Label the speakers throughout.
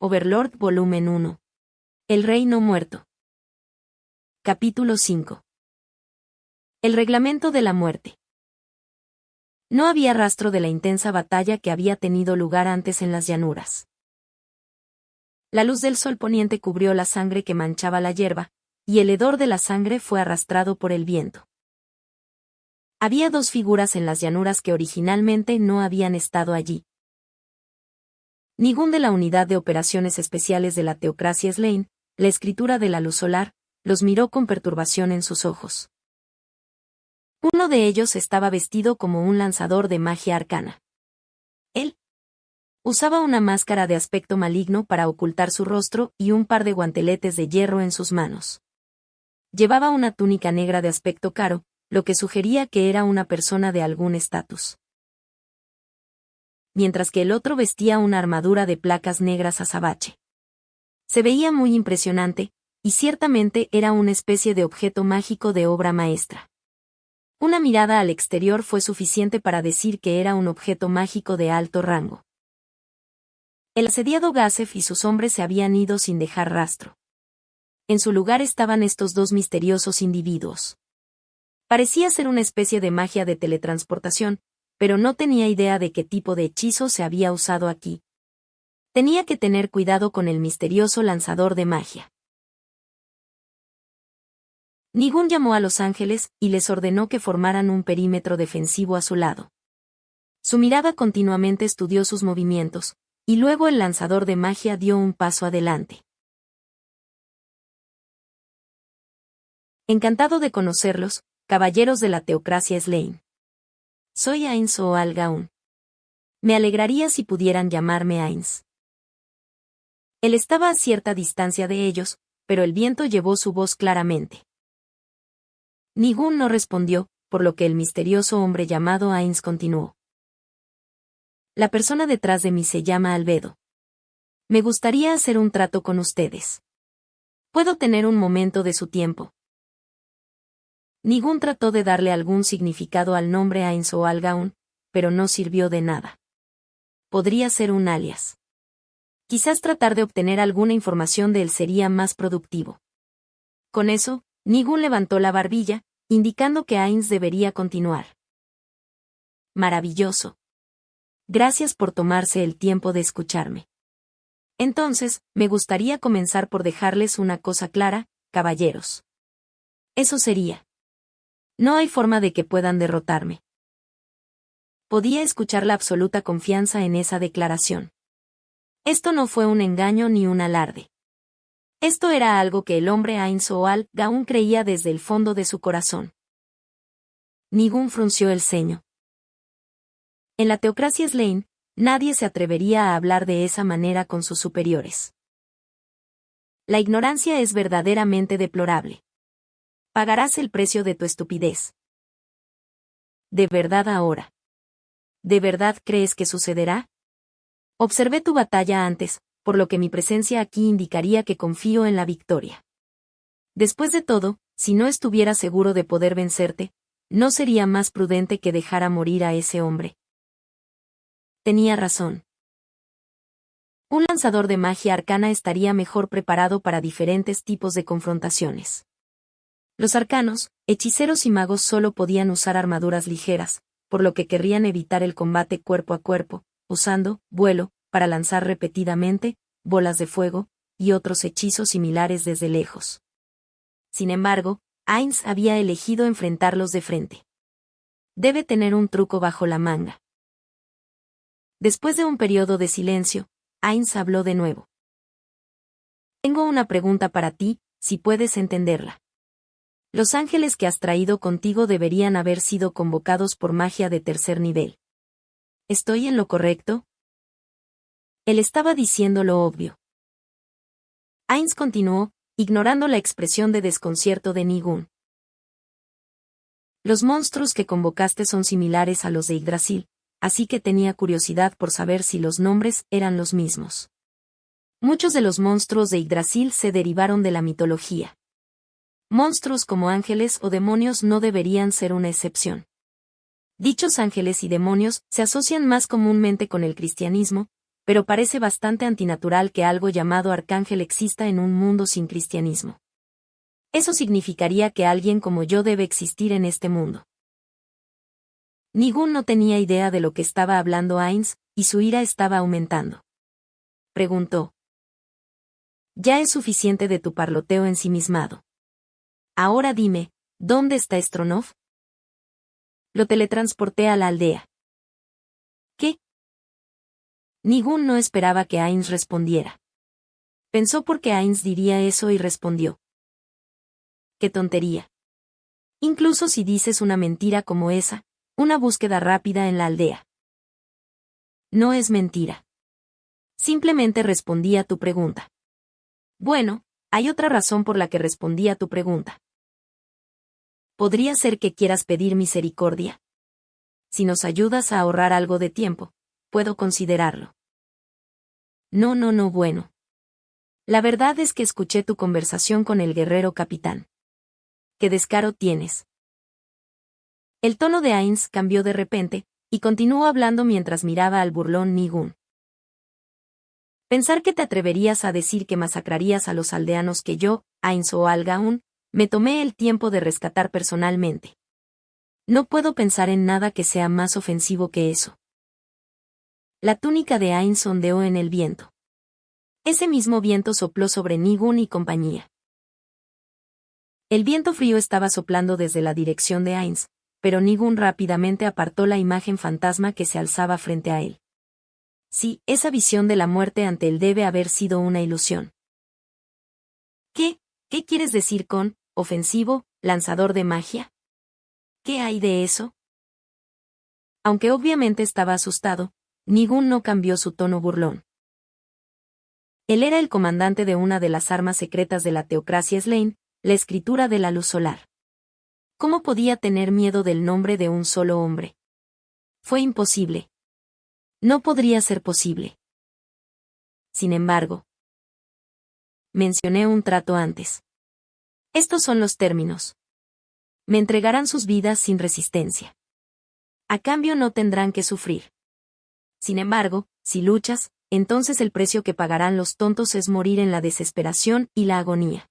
Speaker 1: Overlord Volumen 1. El Rey no muerto. Capítulo 5. El reglamento de la muerte. No había rastro de la intensa batalla que había tenido lugar antes en las llanuras. La luz del sol poniente cubrió la sangre que manchaba la hierba, y el hedor de la sangre fue arrastrado por el viento. Había dos figuras en las llanuras que originalmente no habían estado allí. Ningún de la Unidad de Operaciones Especiales de la Teocracia Slane, la escritura de la luz solar, los miró con perturbación en sus ojos. Uno de ellos estaba vestido como un lanzador de magia arcana. Él usaba una máscara de aspecto maligno para ocultar su rostro y un par de guanteletes de hierro en sus manos. Llevaba una túnica negra de aspecto caro, lo que sugería que era una persona de algún estatus. Mientras que el otro vestía una armadura de placas negras azabache. Se veía muy impresionante, y ciertamente era una especie de objeto mágico de obra maestra. Una mirada al exterior fue suficiente para decir que era un objeto mágico de alto rango. El asediado Gazef y sus hombres se habían ido sin dejar rastro. En su lugar estaban estos dos misteriosos individuos. Parecía ser una especie de magia de teletransportación, pero no tenía idea de qué tipo de hechizo se había usado aquí. Tenía que tener cuidado con el misterioso lanzador de magia. Nigun llamó a los ángeles y les ordenó que formaran un perímetro defensivo a su lado. Su mirada continuamente estudió sus movimientos, y luego el lanzador de magia dio un paso adelante. Encantado de conocerlos, caballeros de la Teocracia Slane. Soy Ainz Oal-Gaun. Me alegraría si pudieran llamarme Ainz. Él estaba a cierta distancia de ellos, pero el viento llevó su voz claramente. Nigun no respondió, por lo que el misterioso hombre llamado Ainz continuó. La persona detrás de mí se llama Albedo. Me gustaría hacer un trato con ustedes. ¿Puedo tener un momento de su tiempo? Nigun trató de darle algún significado al nombre Ainz Oal-Gaun, pero no sirvió de nada. Podría ser un alias. Quizás tratar de obtener alguna información de él sería más productivo. Con eso, Nigun levantó la barbilla, indicando que Ainz debería continuar. Maravilloso. Gracias por tomarse el tiempo de escucharme. Entonces, me gustaría comenzar por dejarles una cosa clara, caballeros. Eso sería. No hay forma de que puedan derrotarme. Podía escuchar la absoluta confianza en esa declaración. Esto no fue un engaño ni un alarde. Esto era algo que el hombre Ainz Oal-Gaun creía desde el fondo de su corazón. Nigun frunció el ceño. En la Teocracia Slane, nadie se atrevería a hablar de esa manera con sus superiores. La ignorancia es verdaderamente deplorable. Pagarás el precio de tu estupidez. ¿De verdad ahora? ¿De verdad crees que sucederá? Observé tu batalla antes, por lo que mi presencia aquí indicaría que confío en la victoria. Después de todo, si no estuviera seguro de poder vencerte, ¿no sería más prudente que dejara morir a ese hombre? Tenía razón. Un lanzador de magia arcana estaría mejor preparado para diferentes tipos de confrontaciones. Los arcanos, hechiceros y magos solo podían usar armaduras ligeras, por lo que querrían evitar el combate cuerpo a cuerpo, usando vuelo para lanzar repetidamente bolas de fuego y otros hechizos similares desde lejos. Sin embargo, Ainz había elegido enfrentarlos de frente. Debe tener un truco bajo la manga. Después de un periodo de silencio, Ainz habló de nuevo. Tengo una pregunta para ti, si puedes entenderla. Los ángeles que has traído contigo deberían haber sido convocados por magia de tercer nivel. ¿Estoy en lo correcto? Él estaba diciendo lo obvio. Ainz continuó, ignorando la expresión de desconcierto de Nigun. Los monstruos que convocaste son similares a los de Yggdrasil, así que tenía curiosidad por saber si los nombres eran los mismos. Muchos de los monstruos de Yggdrasil se derivaron de la mitología. Monstruos como ángeles o demonios no deberían ser una excepción. Dichos ángeles y demonios se asocian más comúnmente con el cristianismo, pero parece bastante antinatural que algo llamado arcángel exista en un mundo sin cristianismo. Eso significaría que alguien como yo debe existir en este mundo. Nigun no tenía idea de lo que estaba hablando Ainz, y su ira estaba aumentando. Preguntó. Ya es suficiente de tu parloteo ensimismado. Ahora dime, ¿dónde está Stronov? Lo teletransporté a la aldea. ¿Qué? Nigun no esperaba que Ainz respondiera. Pensó por qué Ainz diría eso y respondió. ¡Qué tontería! Incluso si dices una mentira como esa, una búsqueda rápida en la aldea. No es mentira. Simplemente respondí a tu pregunta. Bueno, hay otra razón por la que respondí a tu pregunta. ¿Podría ser que quieras pedir misericordia? Si nos ayudas a ahorrar algo de tiempo, puedo considerarlo. No, bueno. La verdad es que escuché tu conversación con el guerrero capitán. ¿Qué descaro tienes? El tono de Ainz cambió de repente, y continuó hablando mientras miraba al burlón Nigun. Pensar que te atreverías a decir que masacrarías a los aldeanos que yo, Ainz o Al-Gaun, me tomé el tiempo de rescatar personalmente. No puedo pensar en nada que sea más ofensivo que eso. La túnica de Ainz ondeó en el viento. Ese mismo viento sopló sobre Nigun y compañía. El viento frío estaba soplando desde la dirección de Ainz, pero Nigun rápidamente apartó la imagen fantasma que se alzaba frente a él. Sí, esa visión de la muerte ante él debe haber sido una ilusión. ¿Qué? ¿Qué quieres decir con ofensivo, lanzador de magia? ¿Qué hay de eso? Aunque obviamente estaba asustado, Nigun no cambió su tono burlón. Él era el comandante de una de las armas secretas de la teocracia Slane, la escritura de la luz solar. ¿Cómo podía tener miedo del nombre de un solo hombre? Fue imposible. No podría ser posible. Sin embargo, mencioné un trato antes. Estos son los términos. Me entregarán sus vidas sin resistencia. A cambio no tendrán que sufrir. Sin embargo, si luchas, entonces el precio que pagarán los tontos es morir en la desesperación y la agonía.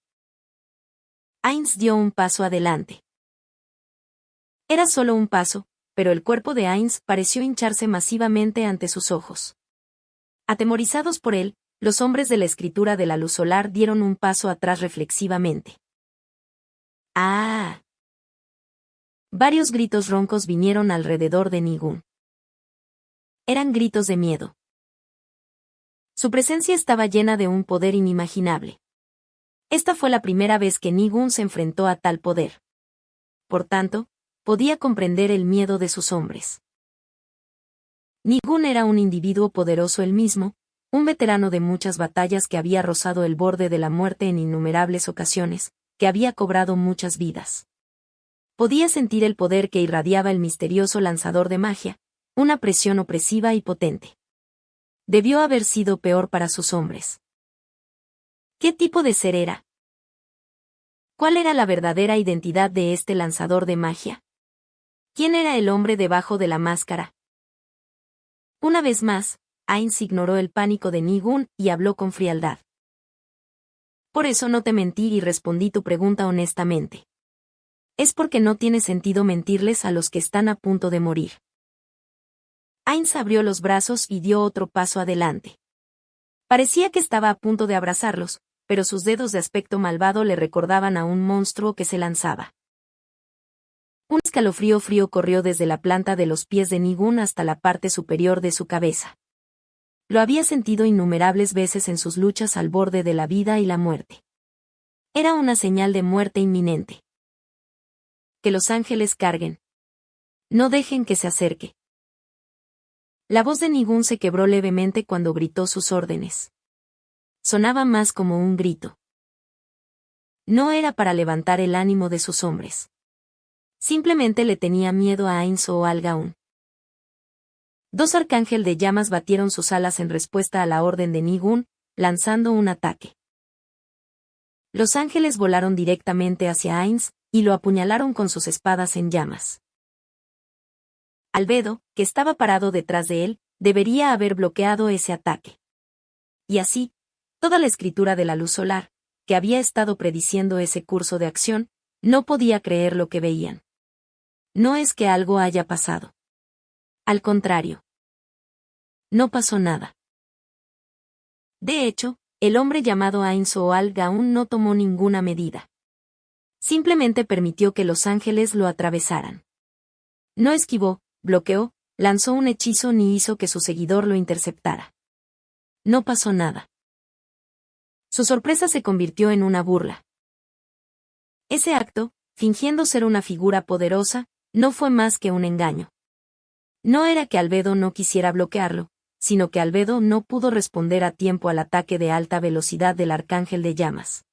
Speaker 1: Ainz dio un paso adelante. Era solo un paso, pero el cuerpo de Ainz pareció hincharse masivamente ante sus ojos. Atemorizados por él, los hombres de la escritura de la luz solar dieron un paso atrás reflexivamente. ¡Ah! Varios gritos roncos vinieron alrededor de Nigun. Eran gritos de miedo. Su presencia estaba llena de un poder inimaginable. Esta fue la primera vez que Nigun se enfrentó a tal poder. Por tanto, podía comprender el miedo de sus hombres. Nigun era un individuo poderoso él mismo, un veterano de muchas batallas que había rozado el borde de la muerte en innumerables ocasiones, que había cobrado muchas vidas. Podía sentir el poder que irradiaba el misterioso lanzador de magia, una presión opresiva y potente. Debió haber sido peor para sus hombres. ¿Qué tipo de ser era? ¿Cuál era la verdadera identidad de este lanzador de magia? ¿Quién era el hombre debajo de la máscara? Una vez más, Ainz ignoró el pánico de Nigun y habló con frialdad. Por eso no te mentí y respondí tu pregunta honestamente. Es porque no tiene sentido mentirles a los que están a punto de morir. Ainz abrió los brazos y dio otro paso adelante. Parecía que estaba a punto de abrazarlos, pero sus dedos de aspecto malvado le recordaban a un monstruo que se lanzaba. Un escalofrío frío corrió desde la planta de los pies de Nigun hasta la parte superior de su cabeza. Lo había sentido innumerables veces en sus luchas al borde de la vida y la muerte. Era una señal de muerte inminente. Que los ángeles carguen. No dejen que se acerque. La voz de Nigun se quebró levemente cuando gritó sus órdenes. Sonaba más como un grito. No era para levantar el ánimo de sus hombres. Simplemente le tenía miedo a Ainz o Al-Gaun. Dos arcángel de llamas batieron sus alas en respuesta a la orden de Nigun, lanzando un ataque. Los ángeles volaron directamente hacia Ainz, y lo apuñalaron con sus espadas en llamas. Albedo, que estaba parado detrás de él, debería haber bloqueado ese ataque. Y así, toda la escritura de la luz solar, que había estado prediciendo ese curso de acción, no podía creer lo que veían. No es que algo haya pasado. Al contrario. No pasó nada. De hecho, el hombre llamado Ainz Oalg aún no tomó ninguna medida. Simplemente permitió que los ángeles lo atravesaran. No esquivó, bloqueó, lanzó un hechizo ni hizo que su seguidor lo interceptara. No pasó nada. Su sorpresa se convirtió en una burla. Ese acto, fingiendo ser una figura poderosa, no fue más que un engaño. No era que Albedo no quisiera bloquearlo, sino que Albedo no pudo responder a tiempo al ataque de alta velocidad del Arcángel de Llamas.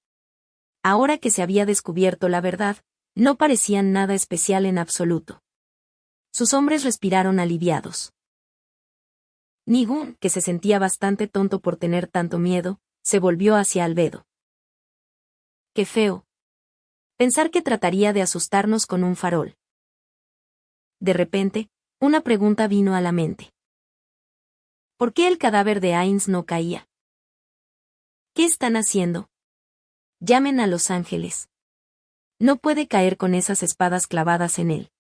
Speaker 1: Ahora que se había descubierto la verdad, no parecían nada especial en absoluto. Sus hombres respiraron aliviados. Nigun, que se sentía bastante tonto por tener tanto miedo, se volvió hacia Albedo. ¡Qué feo! Pensar que trataría de asustarnos con un farol. De repente, una pregunta vino a la mente. ¿Por qué el cadáver de Ainz no caía? ¿Qué están haciendo? Llamen a los ángeles. No puede caer con esas espadas clavadas en él.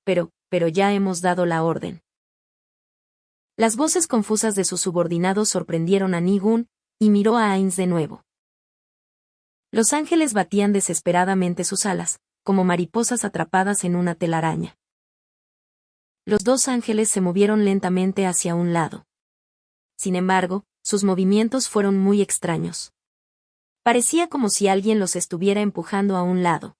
Speaker 1: Pero ya hemos dado la orden. Las voces confusas de sus subordinados sorprendieron a Nigun, y miró a Ainz de nuevo. Los ángeles batían desesperadamente sus alas, como mariposas atrapadas en una telaraña. Los dos ángeles se movieron lentamente hacia un lado. Sin embargo, sus movimientos fueron muy extraños. Parecía como si alguien los estuviera empujando a un lado.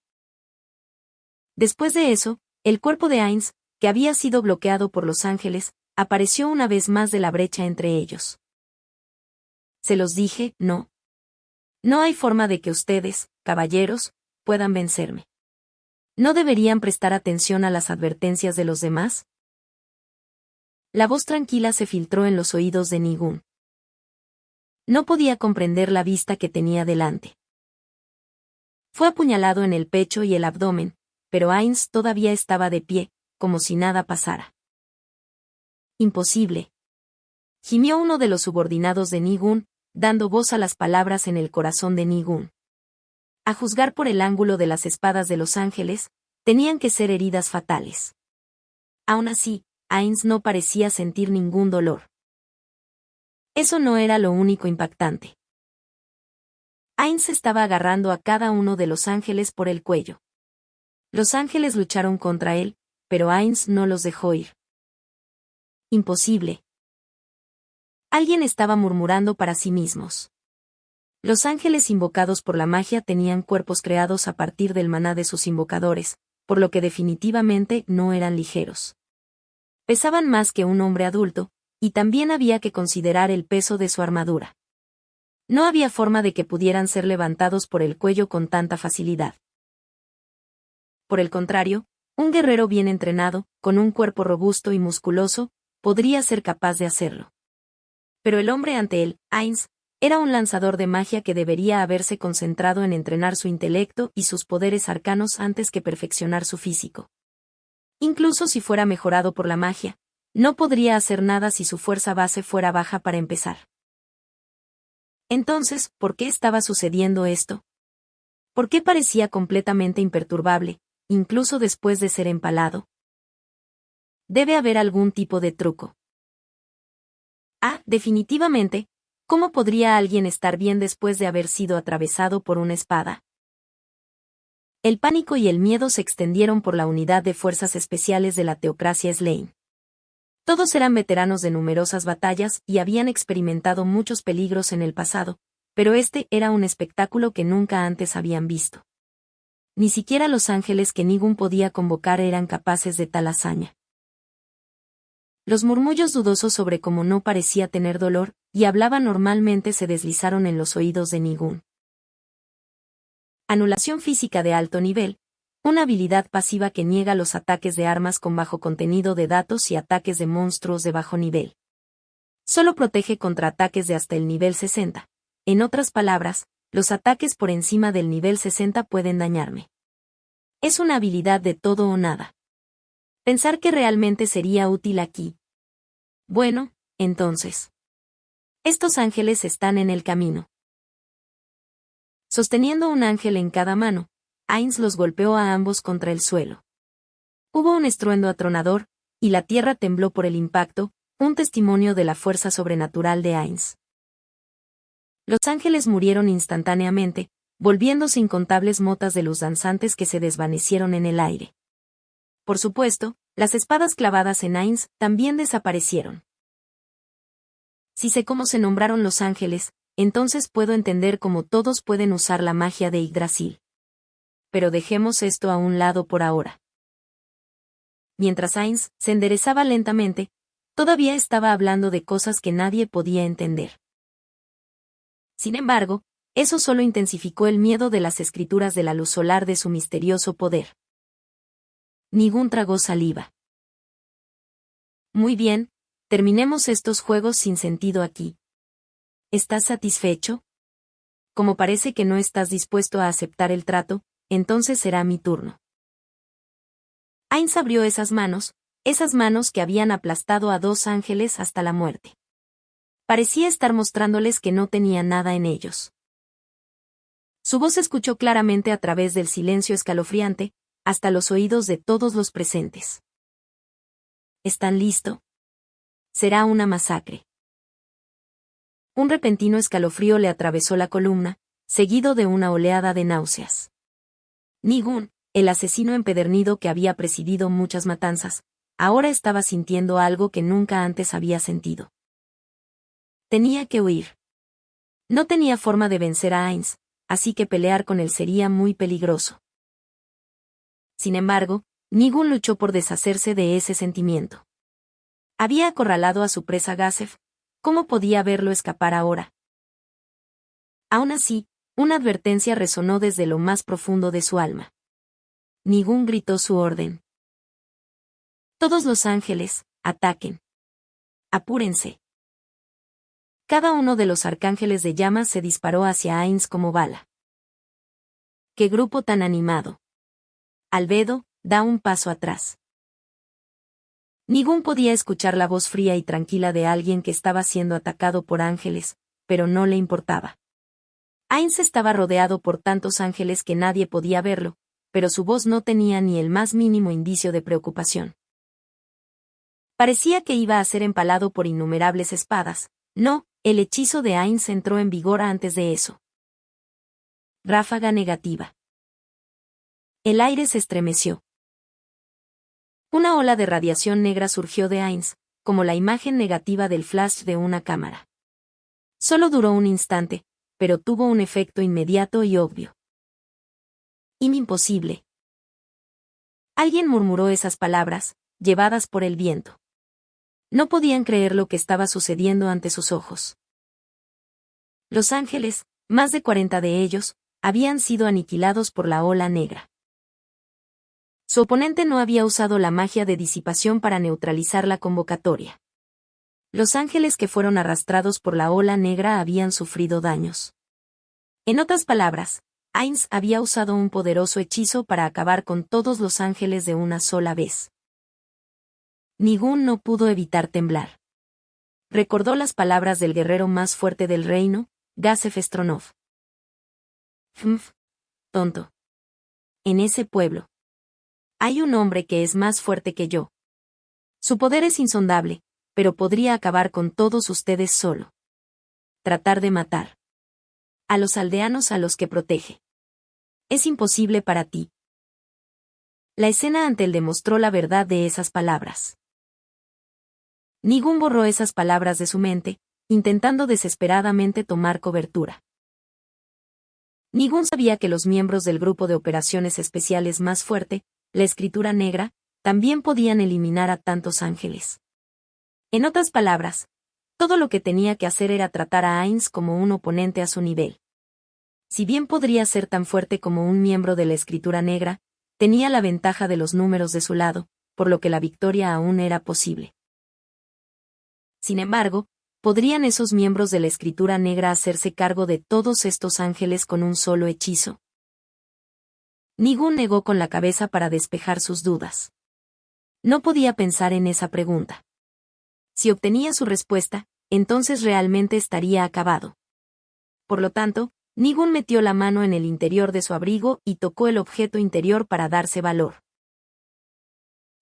Speaker 1: Después de eso, el cuerpo de Ainz, que había sido bloqueado por los ángeles, apareció una vez más de la brecha entre ellos. Se los dije, no. No hay forma de que ustedes, caballeros, puedan vencerme. ¿No deberían prestar atención a las advertencias de los demás? La voz tranquila se filtró en los oídos de Nigun. No podía comprender la vista que tenía delante. Fue apuñalado en el pecho y el abdomen, pero Ainz todavía estaba de pie, como si nada pasara. Imposible. Gimió uno de los subordinados de Nigun, dando voz a las palabras en el corazón de Nigun. A juzgar por el ángulo de las espadas de los ángeles, tenían que ser heridas fatales. Aún así, Ainz no parecía sentir ningún dolor. Eso no era lo único impactante. Ainz estaba agarrando a cada uno de los ángeles por el cuello. Los ángeles lucharon contra él, pero Ainz no los dejó ir. Imposible. Alguien estaba murmurando para sí mismos. Los ángeles invocados por la magia tenían cuerpos creados a partir del maná de sus invocadores, por lo que definitivamente no eran ligeros. Pesaban más que un hombre adulto, y también había que considerar el peso de su armadura. No había forma de que pudieran ser levantados por el cuello con tanta facilidad. Por el contrario, un guerrero bien entrenado, con un cuerpo robusto y musculoso, podría ser capaz de hacerlo. Pero el hombre ante él, Ainz, era un lanzador de magia que debería haberse concentrado en entrenar su intelecto y sus poderes arcanos antes que perfeccionar su físico. Incluso si fuera mejorado por la magia, no podría hacer nada si su fuerza base fuera baja para empezar. Entonces, ¿por qué estaba sucediendo esto? ¿Por qué parecía completamente imperturbable, incluso después de ser empalado? Debe haber algún tipo de truco. Definitivamente, ¿cómo podría alguien estar bien después de haber sido atravesado por una espada? El pánico y el miedo se extendieron por la unidad de fuerzas especiales de la teocracia Slain. Todos eran veteranos de numerosas batallas y habían experimentado muchos peligros en el pasado, pero este era un espectáculo que nunca antes habían visto. Ni siquiera los ángeles que Nigun podía convocar eran capaces de tal hazaña. Los murmullos dudosos sobre cómo no parecía tener dolor, y hablaba normalmente se deslizaron en los oídos de Nigun. Anulación física de alto nivel, una habilidad pasiva que niega los ataques de armas con bajo contenido de datos y ataques de monstruos de bajo nivel. Solo protege contra ataques de hasta el nivel 60. En otras palabras, los ataques por encima del nivel 60 pueden dañarme. Es una habilidad de todo o nada. Pensar que realmente sería útil aquí. Bueno, entonces. Estos ángeles están en el camino. Sosteniendo un ángel en cada mano, Ainz los golpeó a ambos contra el suelo. Hubo un estruendo atronador, y la tierra tembló por el impacto, un testimonio de la fuerza sobrenatural de Ainz. Los ángeles murieron instantáneamente, volviéndose incontables motas de luz danzantes que se desvanecieron en el aire. Por supuesto, las espadas clavadas en Ainz también desaparecieron. Si sé cómo se nombraron los ángeles, entonces puedo entender cómo todos pueden usar la magia de Yggdrasil. Pero dejemos esto a un lado por ahora. Mientras Ainz se enderezaba lentamente, todavía estaba hablando de cosas que nadie podía entender. Sin embargo, eso solo intensificó el miedo de las escrituras de la luz solar de su misterioso poder. Ningún tragó saliva. Muy bien, terminemos estos juegos sin sentido aquí. ¿Estás satisfecho? Como parece que no estás dispuesto a aceptar el trato, entonces será mi turno. Ainz abrió esas manos que habían aplastado a dos ángeles hasta la muerte. Parecía estar mostrándoles que no tenía nada en ellos. Su voz se escuchó claramente a través del silencio escalofriante, hasta los oídos de todos los presentes. ¿Están listos? Será una masacre. Un repentino escalofrío le atravesó la columna, seguido de una oleada de náuseas. Nigun, el asesino empedernido que había presidido muchas matanzas, ahora estaba sintiendo algo que nunca antes había sentido. Tenía que huir. No tenía forma de vencer a Ainz, así que pelear con él sería muy peligroso. Sin embargo, Nigun luchó por deshacerse de ese sentimiento. Había acorralado a su presa Gazef, ¿cómo podía verlo escapar ahora? Aún así, una advertencia resonó desde lo más profundo de su alma. Nigun gritó su orden. Todos los ángeles, ataquen. Apúrense. Cada uno de los arcángeles de llamas se disparó hacia Ainz como bala. ¡Qué grupo tan animado! Albedo, da un paso atrás. Nigun podía escuchar la voz fría y tranquila de alguien que estaba siendo atacado por ángeles, pero no le importaba. Ainz estaba rodeado por tantos ángeles que nadie podía verlo, pero su voz no tenía ni el más mínimo indicio de preocupación. Parecía que iba a ser empalado por innumerables espadas. No, el hechizo de Ainz entró en vigor antes de eso. Ráfaga negativa. El aire se estremeció. Una ola de radiación negra surgió de Ainz, como la imagen negativa del flash de una cámara. Solo duró un instante, pero tuvo un efecto inmediato y obvio. Imposible. Alguien murmuró esas palabras, llevadas por el viento. No podían creer lo que estaba sucediendo ante sus ojos. Los ángeles, más de 40 de ellos, habían sido aniquilados por la ola negra. Su oponente no había usado la magia de disipación para neutralizar la convocatoria. Los ángeles que fueron arrastrados por la ola negra habían sufrido daños. En otras palabras, Ainz había usado un poderoso hechizo para acabar con todos los ángeles de una sola vez. Nigun no pudo evitar temblar. Recordó las palabras del guerrero más fuerte del reino, Gazef Stronov. Tonto. En ese pueblo hay un hombre que es más fuerte que yo. Su poder es insondable, pero podría acabar con todos ustedes solo. Tratar de matar a los aldeanos a los que protege. Es imposible para ti. La escena ante él demostró la verdad de esas palabras. Nigun borró esas palabras de su mente, intentando desesperadamente tomar cobertura. Nigun sabía que los miembros del grupo de operaciones especiales más fuerte, la Escritura Negra, también podían eliminar a tantos ángeles. En otras palabras, todo lo que tenía que hacer era tratar a Ainz como un oponente a su nivel. Si bien podría ser tan fuerte como un miembro de la Escritura Negra, tenía la ventaja de los números de su lado, por lo que la victoria aún era posible. Sin embargo, ¿podrían esos miembros de la Escritura Negra hacerse cargo de todos estos ángeles con un solo hechizo? Nigun negó con la cabeza para despejar sus dudas. No podía pensar en esa pregunta. Si obtenía su respuesta, entonces realmente estaría acabado. Por lo tanto, Nigun metió la mano en el interior de su abrigo y tocó el objeto interior para darse valor.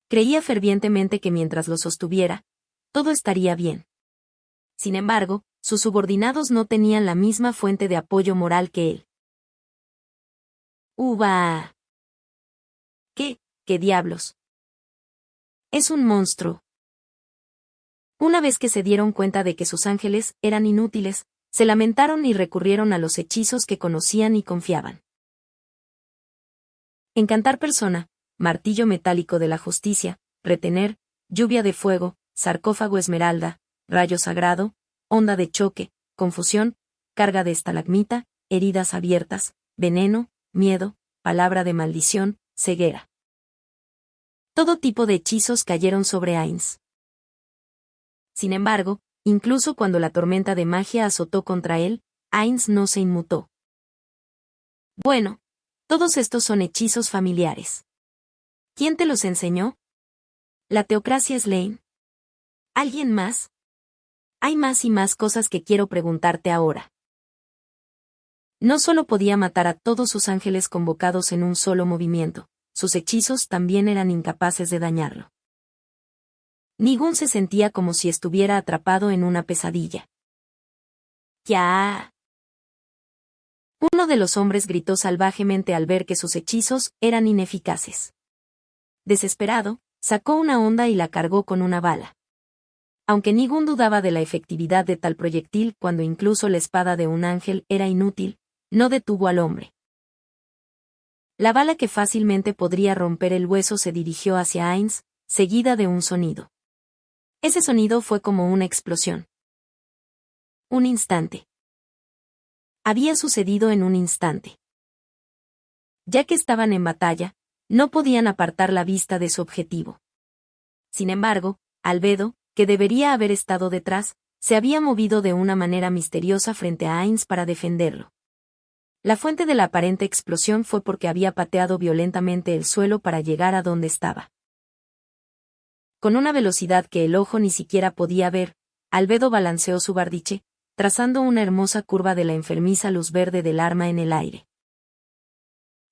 Speaker 1: Creía fervientemente que mientras lo sostuviera, todo estaría bien. Sin embargo, sus subordinados no tenían la misma fuente de apoyo moral que él. ¡Uva! ¿Qué diablos? Es un monstruo. Una vez que se dieron cuenta de que sus ángeles eran inútiles, se lamentaron y recurrieron a los hechizos que conocían y confiaban. Encantar persona, martillo metálico de la justicia, retener, lluvia de fuego, sarcófago esmeralda, rayo sagrado, onda de choque, confusión, carga de estalagmita, heridas abiertas, veneno, miedo, palabra de maldición, ceguera. Todo tipo de hechizos cayeron sobre Ainz. Sin embargo, incluso cuando la tormenta de magia azotó contra él, Ainz no se inmutó. Bueno, todos estos son hechizos familiares. ¿Quién te los enseñó? La teocracia Slane. ¿Alguien más? Hay más y más cosas que quiero preguntarte ahora. No solo podía matar a todos sus ángeles convocados en un solo movimiento, sus hechizos también eran incapaces de dañarlo. Nigun se sentía como si estuviera atrapado en una pesadilla. ¡Ya! Uno de los hombres gritó salvajemente al ver que sus hechizos eran ineficaces. Desesperado, sacó una honda y la cargó con una bala. Aunque Nigun dudaba de la efectividad de tal proyectil cuando incluso la espada de un ángel era inútil, no detuvo al hombre. La bala que fácilmente podría romper el hueso se dirigió hacia Ainz, seguida de un sonido. Ese sonido fue como una explosión. Un instante. Había sucedido en un instante. Ya que estaban en batalla, no podían apartar la vista de su objetivo. Sin embargo, Albedo, que debería haber estado detrás, se había movido de una manera misteriosa frente a Ainz para defenderlo. La fuente de la aparente explosión fue porque había pateado violentamente el suelo para llegar a donde estaba. Con una velocidad que el ojo ni siquiera podía ver, Albedo balanceó su bardiche, trazando una hermosa curva de la enfermiza luz verde del arma en el aire.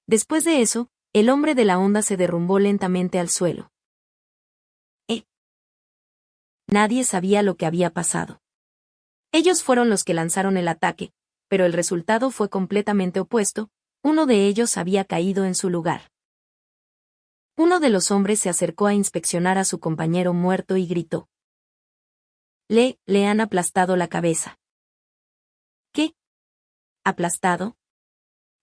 Speaker 1: Después de eso, el hombre de la onda se derrumbó lentamente al suelo. Nadie sabía lo que había pasado. Ellos fueron los que lanzaron el ataque, pero el resultado fue completamente opuesto, uno de ellos había caído en su lugar. Uno de los hombres se acercó a inspeccionar a su compañero muerto y gritó. Le han aplastado la cabeza. ¿Qué? ¿Aplastado?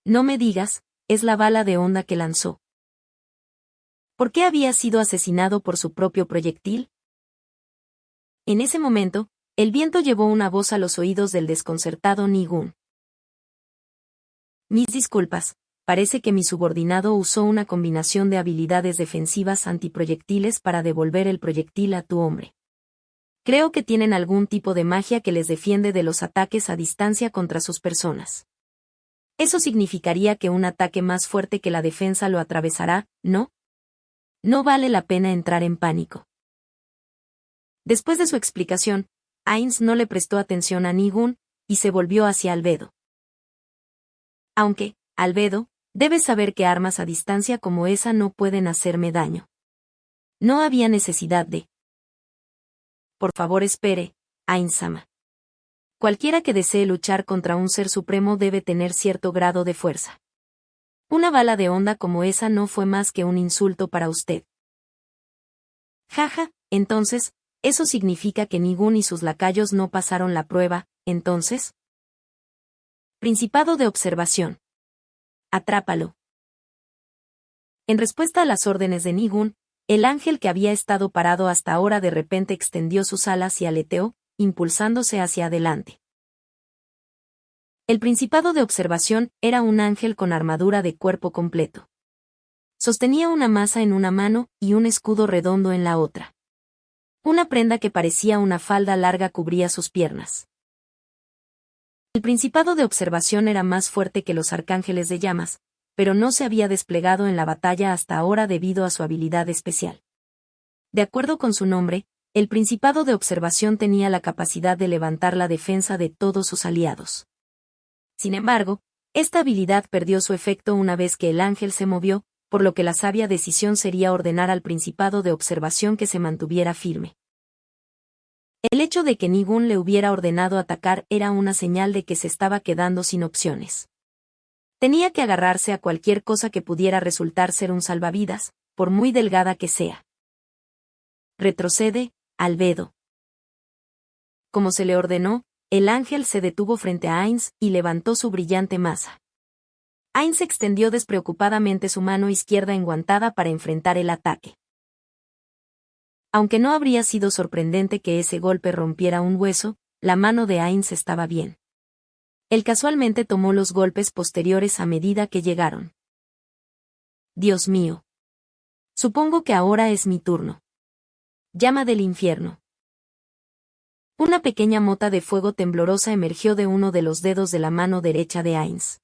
Speaker 1: No me digas, es la bala de onda que lanzó. ¿Por qué había sido asesinado por su propio proyectil? En ese momento, el viento llevó una voz a los oídos del desconcertado Nigun. Mis disculpas, parece que mi subordinado usó una combinación de habilidades defensivas antiproyectiles para devolver el proyectil a tu hombre. Creo que tienen algún tipo de magia que les defiende de los ataques a distancia contra sus personas. Eso significaría que un ataque más fuerte que la defensa lo atravesará, ¿no? No vale la pena entrar en pánico. Después de su explicación, Ainz no le prestó atención a Nigun, y se volvió hacia Albedo. Aunque, Albedo, debes saber que armas a distancia como esa no pueden hacerme daño. No había necesidad de... Por favor espere, Ainz-sama. Cualquiera que desee luchar contra un ser supremo debe tener cierto grado de fuerza. Una bala de onda como esa no fue más que un insulto para usted. Jaja, entonces, ¿eso significa que Nigun y sus lacayos no pasaron la prueba, entonces? Principado de observación. Atrápalo. En respuesta a las órdenes de Nigun, el ángel que había estado parado hasta ahora de repente extendió sus alas y aleteó, impulsándose hacia adelante. El principado de observación era un ángel con armadura de cuerpo completo. Sostenía una maza en una mano y un escudo redondo en la otra. Una prenda que parecía una falda larga cubría sus piernas. El principado de observación era más fuerte que los arcángeles de llamas, pero no se había desplegado en la batalla hasta ahora debido a su habilidad especial. De acuerdo con su nombre, el Principado de Observación tenía la capacidad de levantar la defensa de todos sus aliados. Sin embargo, esta habilidad perdió su efecto una vez que el ángel se movió, por lo que la sabia decisión sería ordenar al Principado de Observación que se mantuviera firme. El hecho de que Nigun le hubiera ordenado atacar era una señal de que se estaba quedando sin opciones. Tenía que agarrarse a cualquier cosa que pudiera resultar ser un salvavidas, por muy delgada que sea. Retrocede, Albedo. Como se le ordenó, el ángel se detuvo frente a Ainz y levantó su brillante masa. Ainz extendió despreocupadamente su mano izquierda enguantada para enfrentar el ataque. Aunque no habría sido sorprendente que ese golpe rompiera un hueso, la mano de Ainz estaba bien. Él casualmente tomó los golpes posteriores a medida que llegaron. Dios mío. Supongo que ahora es mi turno. Llama del infierno. Una pequeña mota de fuego temblorosa emergió de uno de los dedos de la mano derecha de Ainz.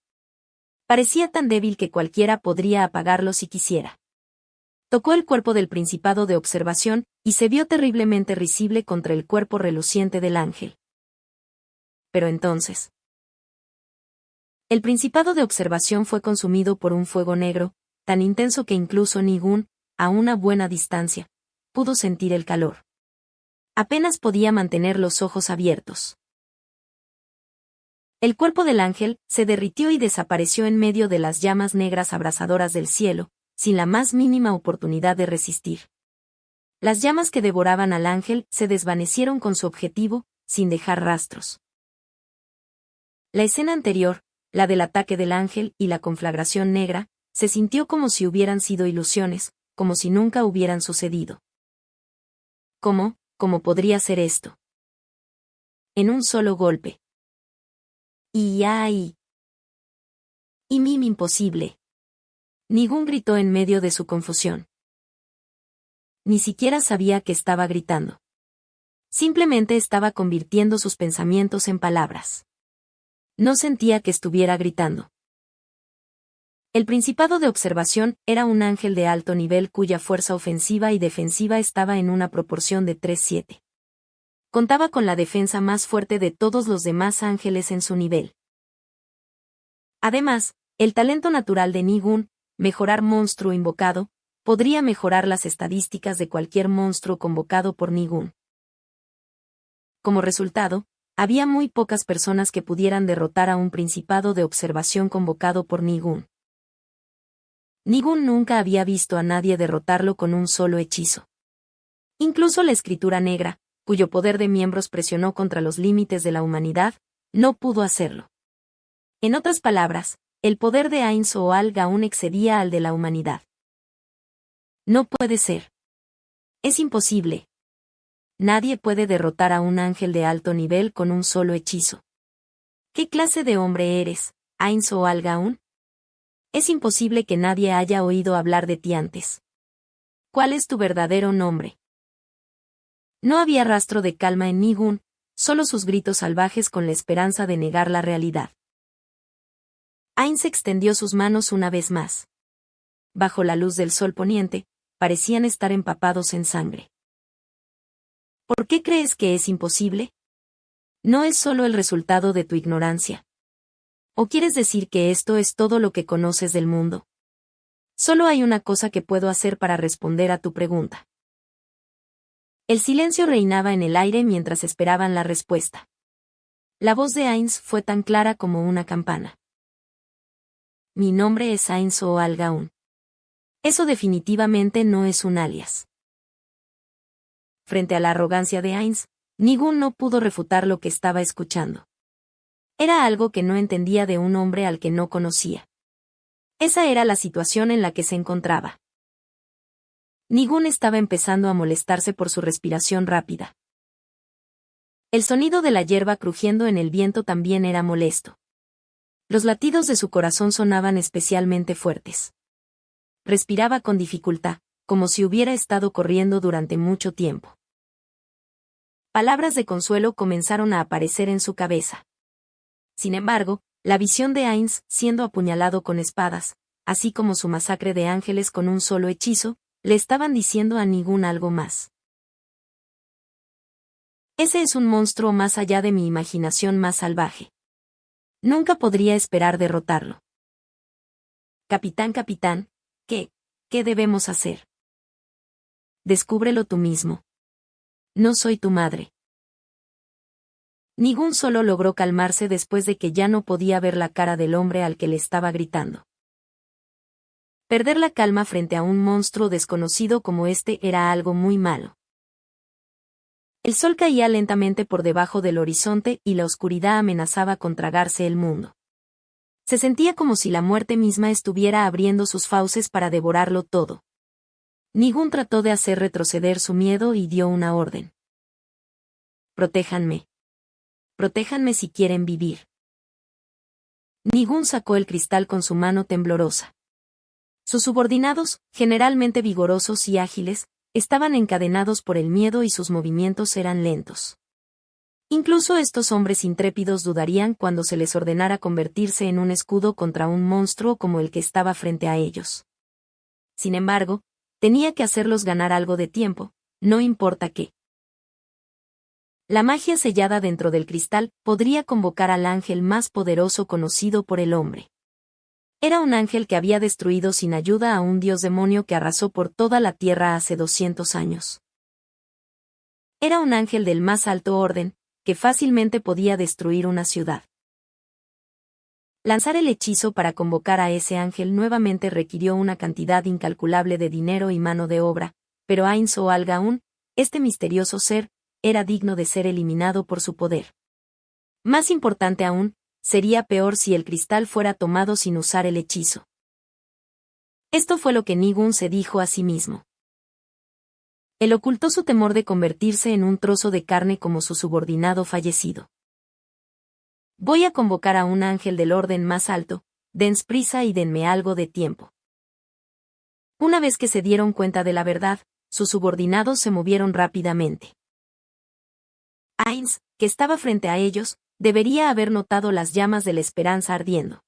Speaker 1: Parecía tan débil que cualquiera podría apagarlo si quisiera. Tocó el cuerpo del Principado de Observación, y se vio terriblemente risible contra el cuerpo reluciente del ángel. Pero entonces, el Principado de Observación fue consumido por un fuego negro, tan intenso que incluso Nigun, a una buena distancia, pudo sentir el calor. Apenas podía mantener los ojos abiertos. El cuerpo del ángel se derritió y desapareció en medio de las llamas negras abrasadoras del cielo, sin la más mínima oportunidad de resistir. Las llamas que devoraban al ángel se desvanecieron con su objetivo, sin dejar rastros. La escena anterior, la del ataque del ángel y la conflagración negra, se sintió como si hubieran sido ilusiones, como si nunca hubieran sucedido. ¿Cómo podría ser esto? En un solo golpe. ¡Y mim imposible! Nigun gritó en medio de su confusión. Ni siquiera sabía que estaba gritando. Simplemente estaba convirtiendo sus pensamientos en palabras. No sentía que estuviera gritando. El Principado de Observación era un ángel de alto nivel cuya fuerza ofensiva y defensiva estaba en una proporción de 3-7. Contaba con la defensa más fuerte de todos los demás ángeles en su nivel. Además, el talento natural de Nigun, mejorar monstruo invocado, podría mejorar las estadísticas de cualquier monstruo convocado por Nigun. Como resultado, había muy pocas personas que pudieran derrotar a un Principado de Observación convocado por Nigun. Nigun nunca había visto a nadie derrotarlo con un solo hechizo. Incluso la Escritura Negra, cuyo poder de miembros presionó contra los límites de la humanidad, no pudo hacerlo. En otras palabras, el poder de Ainz o Al aún excedía al de la humanidad. No puede ser. Es imposible. Nadie puede derrotar a un ángel de alto nivel con un solo hechizo. ¿Qué clase de hombre eres, Ainz o Al Gaun? Es imposible que nadie haya oído hablar de ti antes. ¿Cuál es tu verdadero nombre? No había rastro de calma en Nigun, solo sus gritos salvajes con la esperanza de negar la realidad. Ainz extendió sus manos una vez más. Bajo la luz del sol poniente, parecían estar empapados en sangre. ¿Por qué crees que es imposible? No es solo el resultado de tu ignorancia. ¿O quieres decir que esto es todo lo que conoces del mundo? Solo hay una cosa que puedo hacer para responder a tu pregunta. El silencio reinaba en el aire mientras esperaban la respuesta. La voz de Ainz fue tan clara como una campana. Mi nombre es Ainz o Al Gaun. Eso definitivamente no es un alias. Frente a la arrogancia de Ainz, Nigun no pudo refutar lo que estaba escuchando. Era algo que no entendía de un hombre al que no conocía. Esa era la situación en la que se encontraba. Nigun estaba empezando a molestarse por su respiración rápida. El sonido de la hierba crujiendo en el viento también era molesto. Los latidos de su corazón sonaban especialmente fuertes. Respiraba con dificultad, como si hubiera estado corriendo durante mucho tiempo. Palabras de consuelo comenzaron a aparecer en su cabeza. Sin embargo, la visión de Ainz siendo apuñalado con espadas, así como su masacre de ángeles con un solo hechizo, le estaban diciendo a Nigun algo más. Ese es un monstruo más allá de mi imaginación más salvaje. Nunca podría esperar derrotarlo. Capitán, ¿qué debemos hacer? Descúbrelo tú mismo. No soy tu madre. Ningún solo logró calmarse después de que ya no podía ver la cara del hombre al que le estaba gritando. Perder la calma frente a un monstruo desconocido como este era algo muy malo. El sol caía lentamente por debajo del horizonte y la oscuridad amenazaba con tragarse el mundo. Se sentía como si la muerte misma estuviera abriendo sus fauces para devorarlo todo. Ningún trató de hacer retroceder su miedo y dio una orden. Protéjanme. Protéjanme si quieren vivir. Ningún sacó el cristal con su mano temblorosa. Sus subordinados, generalmente vigorosos y ágiles, estaban encadenados por el miedo y sus movimientos eran lentos. Incluso estos hombres intrépidos dudarían cuando se les ordenara convertirse en un escudo contra un monstruo como el que estaba frente a ellos. Sin embargo, tenía que hacerlos ganar algo de tiempo, no importa qué. La magia sellada dentro del cristal podría convocar al ángel más poderoso conocido por el hombre. Era un ángel que había destruido sin ayuda a un dios demonio que arrasó por toda la tierra hace 200 años. Era un ángel del más alto orden, que fácilmente podía destruir una ciudad. Lanzar el hechizo para convocar a ese ángel nuevamente requirió una cantidad incalculable de dinero y mano de obra, pero Ainz o Al-Gaun, este misterioso ser, era digno de ser eliminado por su poder. Más importante aún, sería peor si el cristal fuera tomado sin usar el hechizo. Esto fue lo que Nigun se dijo a sí mismo. Él ocultó su temor de convertirse en un trozo de carne como su subordinado fallecido. Voy a convocar a un ángel del orden más alto, dense prisa y denme algo de tiempo. Una vez que se dieron cuenta de la verdad, sus subordinados se movieron rápidamente. Ainz, que estaba frente a ellos, debería haber notado las llamas de la esperanza ardiendo.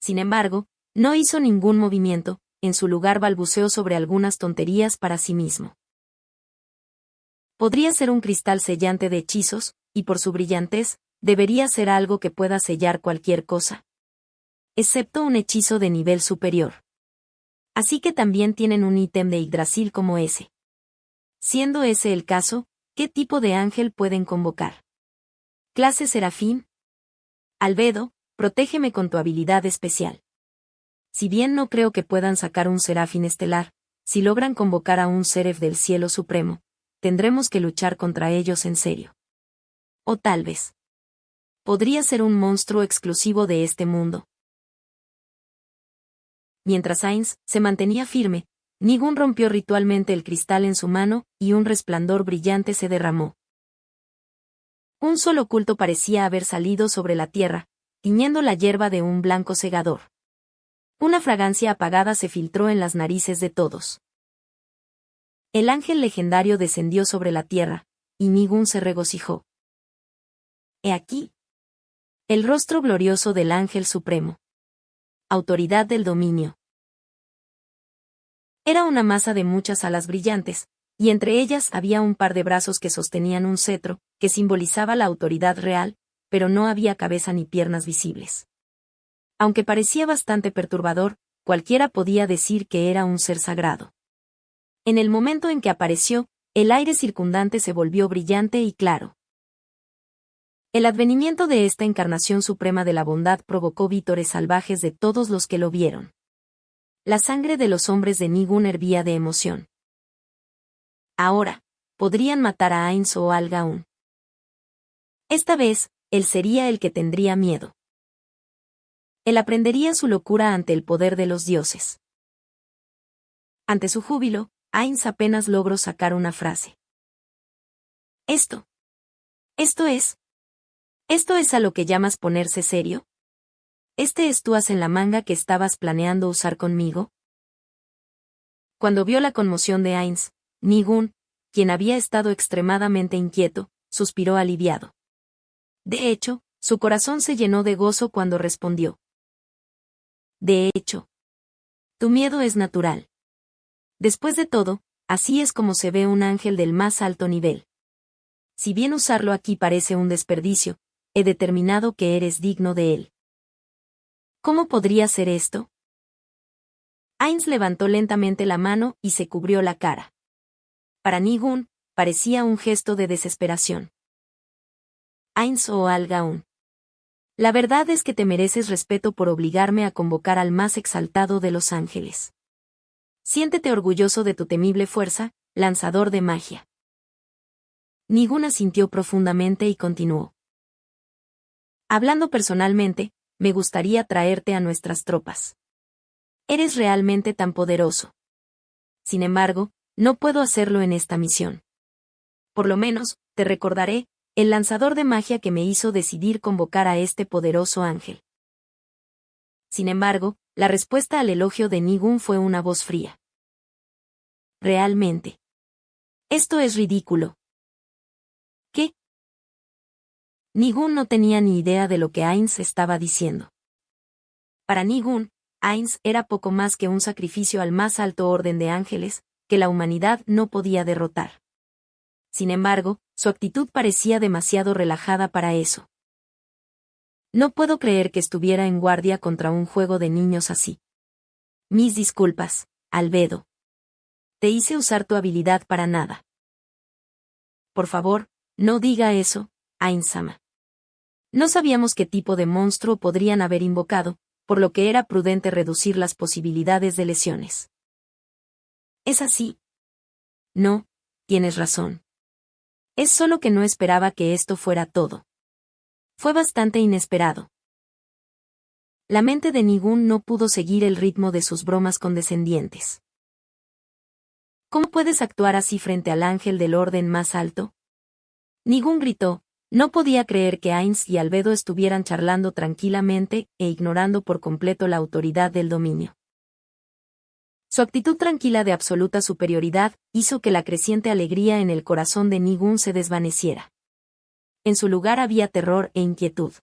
Speaker 1: Sin embargo, no hizo ningún movimiento, en su lugar balbuceó sobre algunas tonterías para sí mismo. Podría ser un cristal sellante de hechizos, y por su brillantez, debería ser algo que pueda sellar cualquier cosa. Excepto un hechizo de nivel superior. Así que también tienen un ítem de Yggdrasil como ese. Siendo ese el caso, ¿qué tipo de ángel pueden convocar? Clase Serafín. Albedo, protégeme con tu habilidad especial. Si bien no creo que puedan sacar un serafín estelar, si logran convocar a un Seref del cielo supremo, tendremos que luchar contra ellos en serio. O tal vez. Podría ser un monstruo exclusivo de este mundo. Mientras Ainz se mantenía firme, Nigun rompió ritualmente el cristal en su mano y un resplandor brillante se derramó. Un solo culto parecía haber salido sobre la tierra, tiñendo la hierba de un blanco cegador. Una fragancia apagada se filtró en las narices de todos. El ángel legendario descendió sobre la tierra, y Nigun se regocijó. He aquí. El rostro glorioso del ángel supremo. Autoridad del dominio. Era una masa de muchas alas brillantes, y entre ellas había un par de brazos que sostenían un cetro, que simbolizaba la autoridad real, pero no había cabeza ni piernas visibles. Aunque parecía bastante perturbador, cualquiera podía decir que era un ser sagrado. En el momento en que apareció, el aire circundante se volvió brillante y claro. El advenimiento de esta encarnación suprema de la bondad provocó vítores salvajes de todos los que lo vieron. La sangre de los hombres de Nigun hervía de emoción. Ahora, podrían matar a Ainz o Al-Gaun. Esta vez, él sería el que tendría miedo. Él aprendería su locura ante el poder de los dioses. Ante su júbilo, Ainz apenas logró sacar una frase. Esto es a lo que llamas ponerse serio. ¿Este es tu as en la manga que estabas planeando usar conmigo? Cuando vio la conmoción de Ainz, Nigun, quien había estado extremadamente inquieto, suspiró aliviado. De hecho, su corazón se llenó de gozo cuando respondió. De hecho, tu miedo es natural. Después de todo, así es como se ve un ángel del más alto nivel. Si bien usarlo aquí parece un desperdicio, he determinado que eres digno de él. ¿Cómo podría ser esto? Ainz levantó lentamente la mano y se cubrió la cara. Para Nigun, parecía un gesto de desesperación. Ainz o Al-Gaun. La verdad es que te mereces respeto por obligarme a convocar al más exaltado de los ángeles. Siéntete orgulloso de tu temible fuerza, lanzador de magia. Nigun asintió profundamente y continuó. Hablando personalmente, me gustaría traerte a nuestras tropas. Eres realmente tan poderoso. Sin embargo, no puedo hacerlo en esta misión. Por lo menos, te recordaré, el lanzador de magia que me hizo decidir convocar a este poderoso ángel. Sin embargo, la respuesta al elogio de Nigun fue una voz fría. Realmente. Esto es ridículo. ¿Qué? Nigun no tenía ni idea de lo que Ainz estaba diciendo. Para Nigun, Ainz era poco más que un sacrificio al más alto orden de ángeles, que la humanidad no podía derrotar. Sin embargo, su actitud parecía demasiado relajada para eso. No puedo creer que estuviera en guardia contra un juego de niños así. Mis disculpas, Albedo. Te hice usar tu habilidad para nada. Por favor, no diga eso, Ainz-sama. No sabíamos qué tipo de monstruo podrían haber invocado, por lo que era prudente reducir las posibilidades de lesiones. ¿Es así? No, tienes razón. Es solo que no esperaba que esto fuera todo. Fue bastante inesperado. La mente de Nigun no pudo seguir el ritmo de sus bromas condescendientes. ¿Cómo puedes actuar así frente al ángel del orden más alto? Nigun gritó, no podía creer que Ainz y Albedo estuvieran charlando tranquilamente e ignorando por completo la autoridad del dominio. Su actitud tranquila de absoluta superioridad hizo que la creciente alegría en el corazón de Nigun se desvaneciera. En su lugar había terror e inquietud.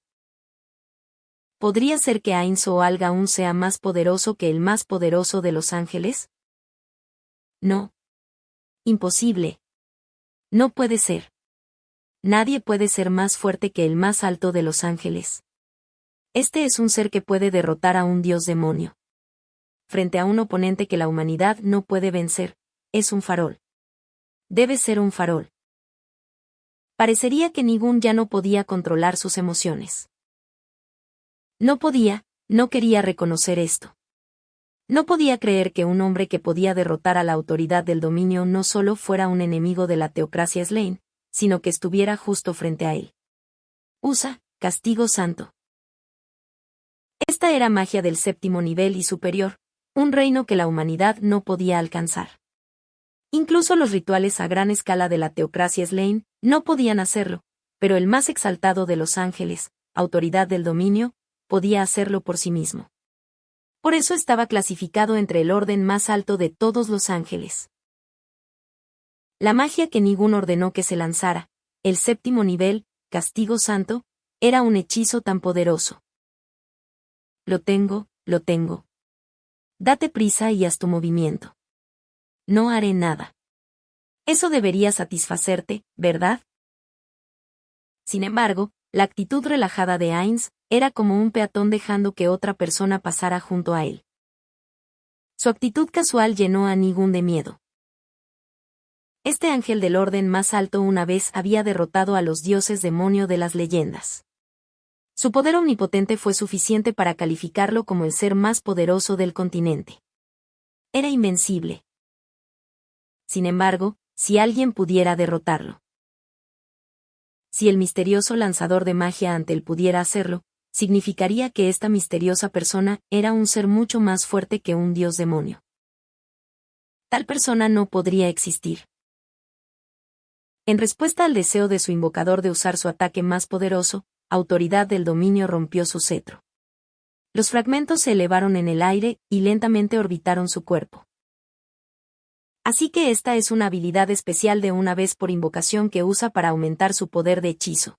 Speaker 1: ¿Podría ser que Ainz o Al-Gaun sea más poderoso que el más poderoso de los ángeles? No. Imposible. No puede ser. Nadie puede ser más fuerte que el más alto de los ángeles. Este es un ser que puede derrotar a un dios demonio. Frente a un oponente que la humanidad no puede vencer, es un farol. Debe ser un farol. Parecería que Nigun ya no podía controlar sus emociones. No quería reconocer esto. No podía creer que un hombre que podía derrotar a la autoridad del dominio no solo fuera un enemigo de la teocracia Slain, sino que estuviera justo frente a él. Usa, castigo santo. Esta era magia del séptimo nivel y superior, un reino que la humanidad no podía alcanzar. Incluso los rituales a gran escala de la teocracia Slain no podían hacerlo, pero el más exaltado de los ángeles, autoridad del dominio, podía hacerlo por sí mismo. Por eso estaba clasificado entre el orden más alto de todos los ángeles. La magia que Nigun ordenó que se lanzara, el séptimo nivel, castigo santo, era un hechizo tan poderoso. Lo tengo. Date prisa y haz tu movimiento. No haré nada. Eso debería satisfacerte, ¿verdad? Sin embargo, la actitud relajada de Ainz era como un peatón dejando que otra persona pasara junto a él. Su actitud casual llenó a Nigun de miedo. Este ángel del orden más alto una vez había derrotado a los dioses demonio de las leyendas. Su poder omnipotente fue suficiente para calificarlo como el ser más poderoso del continente. Era invencible. Sin embargo, si alguien pudiera derrotarlo. Si el misterioso lanzador de magia ante él pudiera hacerlo, significaría que esta misteriosa persona era un ser mucho más fuerte que un dios demonio. Tal persona no podría existir. En respuesta al deseo de su invocador de usar su ataque más poderoso, autoridad del dominio rompió su cetro. Los fragmentos se elevaron en el aire y lentamente orbitaron su cuerpo. Así que esta es una habilidad especial de una vez por invocación que usa para aumentar su poder de hechizo.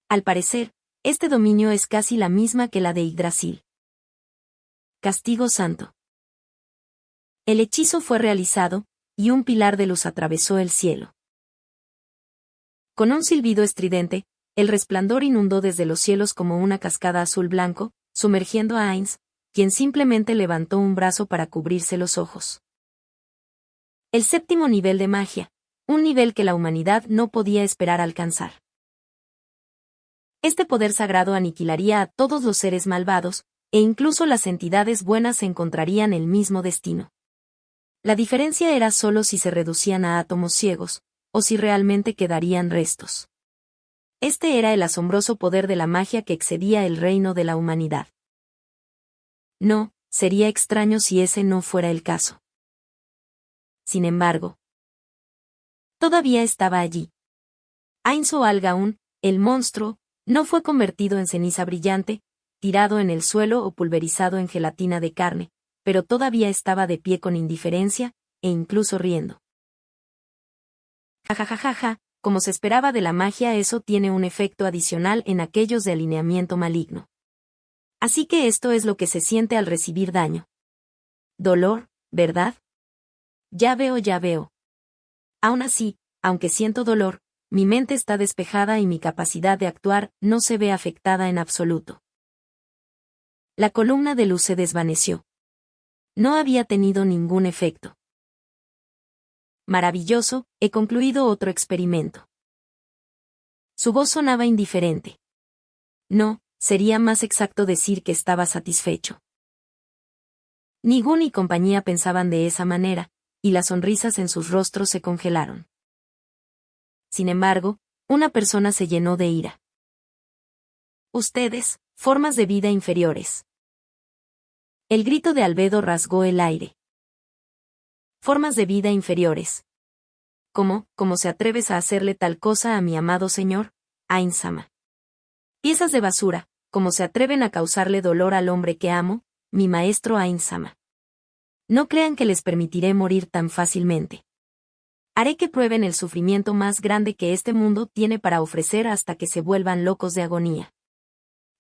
Speaker 1: Al parecer, este dominio es casi la misma que la de Yggdrasil. Castigo santo. El hechizo fue realizado, y un pilar de luz atravesó el cielo. Con un silbido estridente, el resplandor inundó desde los cielos como una cascada azul-blanco, sumergiendo a Ainz, quien simplemente levantó un brazo para cubrirse los ojos. El séptimo nivel de magia, un nivel que la humanidad no podía esperar alcanzar. Este poder sagrado aniquilaría a todos los seres malvados, e incluso las entidades buenas encontrarían el mismo destino. La diferencia era solo si se reducían a átomos ciegos, o si realmente quedarían restos. Este era el asombroso poder de la magia que excedía el reino de la humanidad. No, sería extraño si ese no fuera el caso. Sin embargo, todavía estaba allí. Ainz Al-Gaun, el monstruo, no fue convertido en ceniza brillante, tirado en el suelo o pulverizado en gelatina de carne, pero todavía estaba de pie con indiferencia, e incluso riendo. Jajajaja, como se esperaba de la magia, eso tiene un efecto adicional en aquellos de alineamiento maligno. Así que esto es lo que se siente al recibir daño. Dolor, ¿verdad? Ya veo, ya veo. Aún así, aunque siento dolor, mi mente está despejada y mi capacidad de actuar no se ve afectada en absoluto. La columna de luz se desvaneció. No había tenido ningún efecto. Maravilloso, he concluido otro experimento. Su voz sonaba indiferente. No, sería más exacto decir que estaba satisfecho. Ni Gun y compañía pensaban de esa manera, y las sonrisas en sus rostros se congelaron. Sin embargo, una persona se llenó de ira. Ustedes, formas de vida inferiores. El grito de Albedo rasgó el aire. Formas de vida inferiores. ¿Cómo se atreves a hacerle tal cosa a mi amado señor, Ainz-sama? Piezas de basura, ¿cómo se atreven a causarle dolor al hombre que amo, mi maestro Ainz-sama? No crean que les permitiré morir tan fácilmente. Haré que prueben el sufrimiento más grande que este mundo tiene para ofrecer hasta que se vuelvan locos de agonía.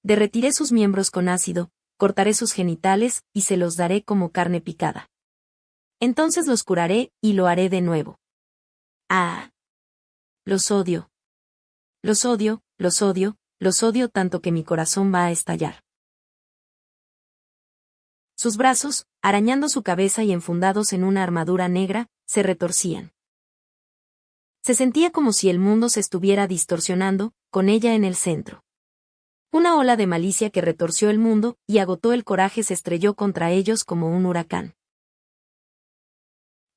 Speaker 1: Derretiré sus miembros con ácido, cortaré sus genitales y se los daré como carne picada. Entonces los curaré y lo haré de nuevo. ¡Ah! Los odio. Los odio, los odio, los odio tanto que mi corazón va a estallar. Sus brazos, arañando su cabeza y enfundados en una armadura negra, se retorcían. Se sentía como si el mundo se estuviera distorsionando, con ella en el centro. Una ola de malicia que retorció el mundo y agotó el coraje se estrelló contra ellos como un huracán.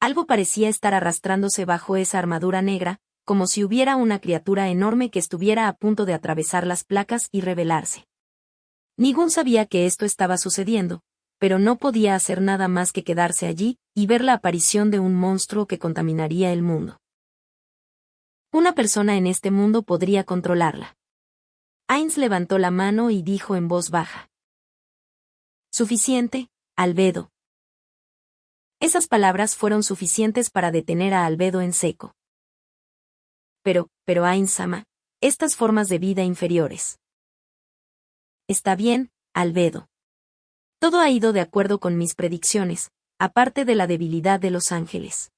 Speaker 1: Algo parecía estar arrastrándose bajo esa armadura negra, como si hubiera una criatura enorme que estuviera a punto de atravesar las placas y rebelarse. Ni Gun sabía que esto estaba sucediendo, pero no podía hacer nada más que quedarse allí y ver la aparición de un monstruo que contaminaría el mundo. Una persona en este mundo podría controlarla. Ainz levantó la mano y dijo en voz baja. Suficiente, Albedo. Esas palabras fueron suficientes para detener a Albedo en seco. Pero Ainz-sama, estas formas de vida inferiores. Está bien, Albedo. Todo ha ido de acuerdo con mis predicciones, aparte de la debilidad de los ángeles.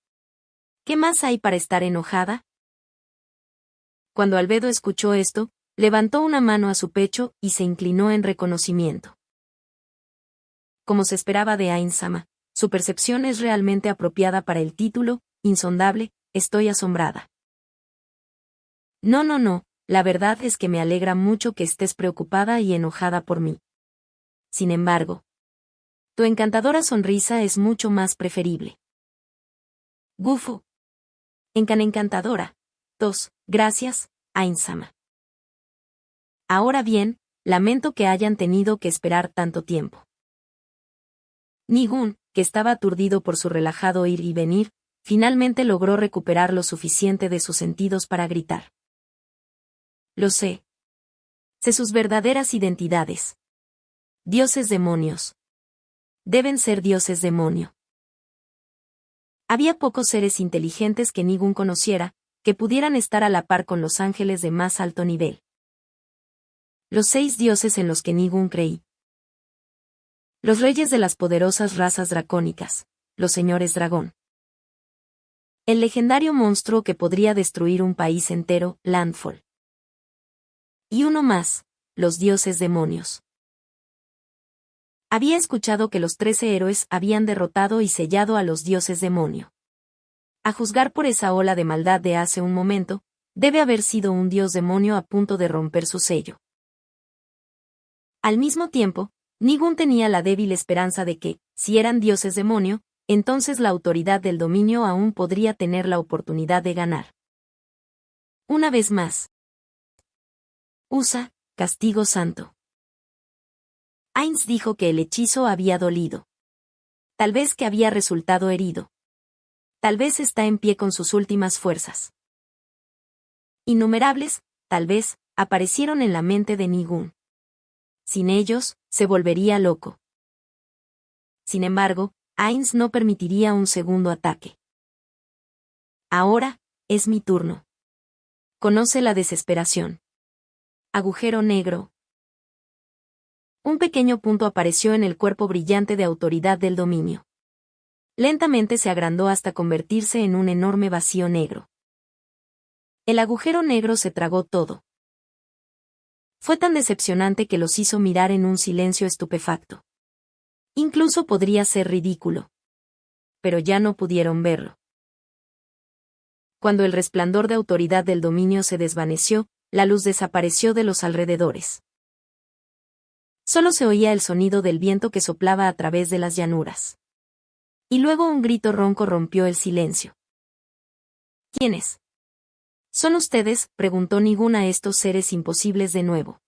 Speaker 1: ¿Qué más hay para estar enojada? Cuando Albedo escuchó esto, levantó una mano a su pecho y se inclinó en reconocimiento. Como se esperaba de Ainz-sama, su percepción es realmente apropiada para el título, insondable, estoy asombrada. No, la verdad es que me alegra mucho que estés preocupada y enojada por mí. Sin embargo, tu encantadora sonrisa es mucho más preferible. Gufu. Encantadora. 2. Gracias, Ainz-sama. Ahora bien, lamento que hayan tenido que esperar tanto tiempo. Ni Gun, que estaba aturdido por su relajado ir y venir, finalmente logró recuperar lo suficiente de sus sentidos para gritar. Lo sé. Sé sus verdaderas identidades. Dioses demonios. Deben ser dioses demonio. Había pocos seres inteligentes que Ni Gun conociera, que pudieran estar a la par con los ángeles de más alto nivel. Los 6 dioses en los que Ni Gun creí. Los reyes de las poderosas razas dracónicas, los señores dragón. El legendario monstruo que podría destruir un país entero, Landfall. Y uno más, los dioses demonios. Había escuchado que los 13 héroes habían derrotado y sellado a los dioses demonio. A juzgar por esa ola de maldad de hace un momento, debe haber sido un dios demonio a punto de romper su sello. Al mismo tiempo, Nigun tenía la débil esperanza de que, si eran dioses demonio, entonces la autoridad del dominio aún podría tener la oportunidad de ganar. Una vez más. Usa, castigo santo. Ainz dijo que el hechizo había dolido. Tal vez que había resultado herido. Tal vez está en pie con sus últimas fuerzas. Innumerables, tal vez, aparecieron en la mente de Nigun. Sin ellos, se volvería loco. Sin embargo, Ainz no permitiría un segundo ataque. Ahora, es mi turno. Conoce la desesperación. Agujero negro. Un pequeño punto apareció en el cuerpo brillante de autoridad del dominio. Lentamente se agrandó hasta convertirse en un enorme vacío negro. El agujero negro se tragó todo. Fue tan decepcionante que los hizo mirar en un silencio estupefacto. Incluso podría ser ridículo. Pero ya no pudieron verlo. Cuando el resplandor de autoridad del dominio se desvaneció, la luz desapareció de los alrededores. Solo se oía el sonido del viento que soplaba a través de las llanuras. Y luego un grito ronco rompió el silencio. ¿Quiénes? ¿Son ustedes?, preguntó Nigun a estos seres imposibles de nuevo.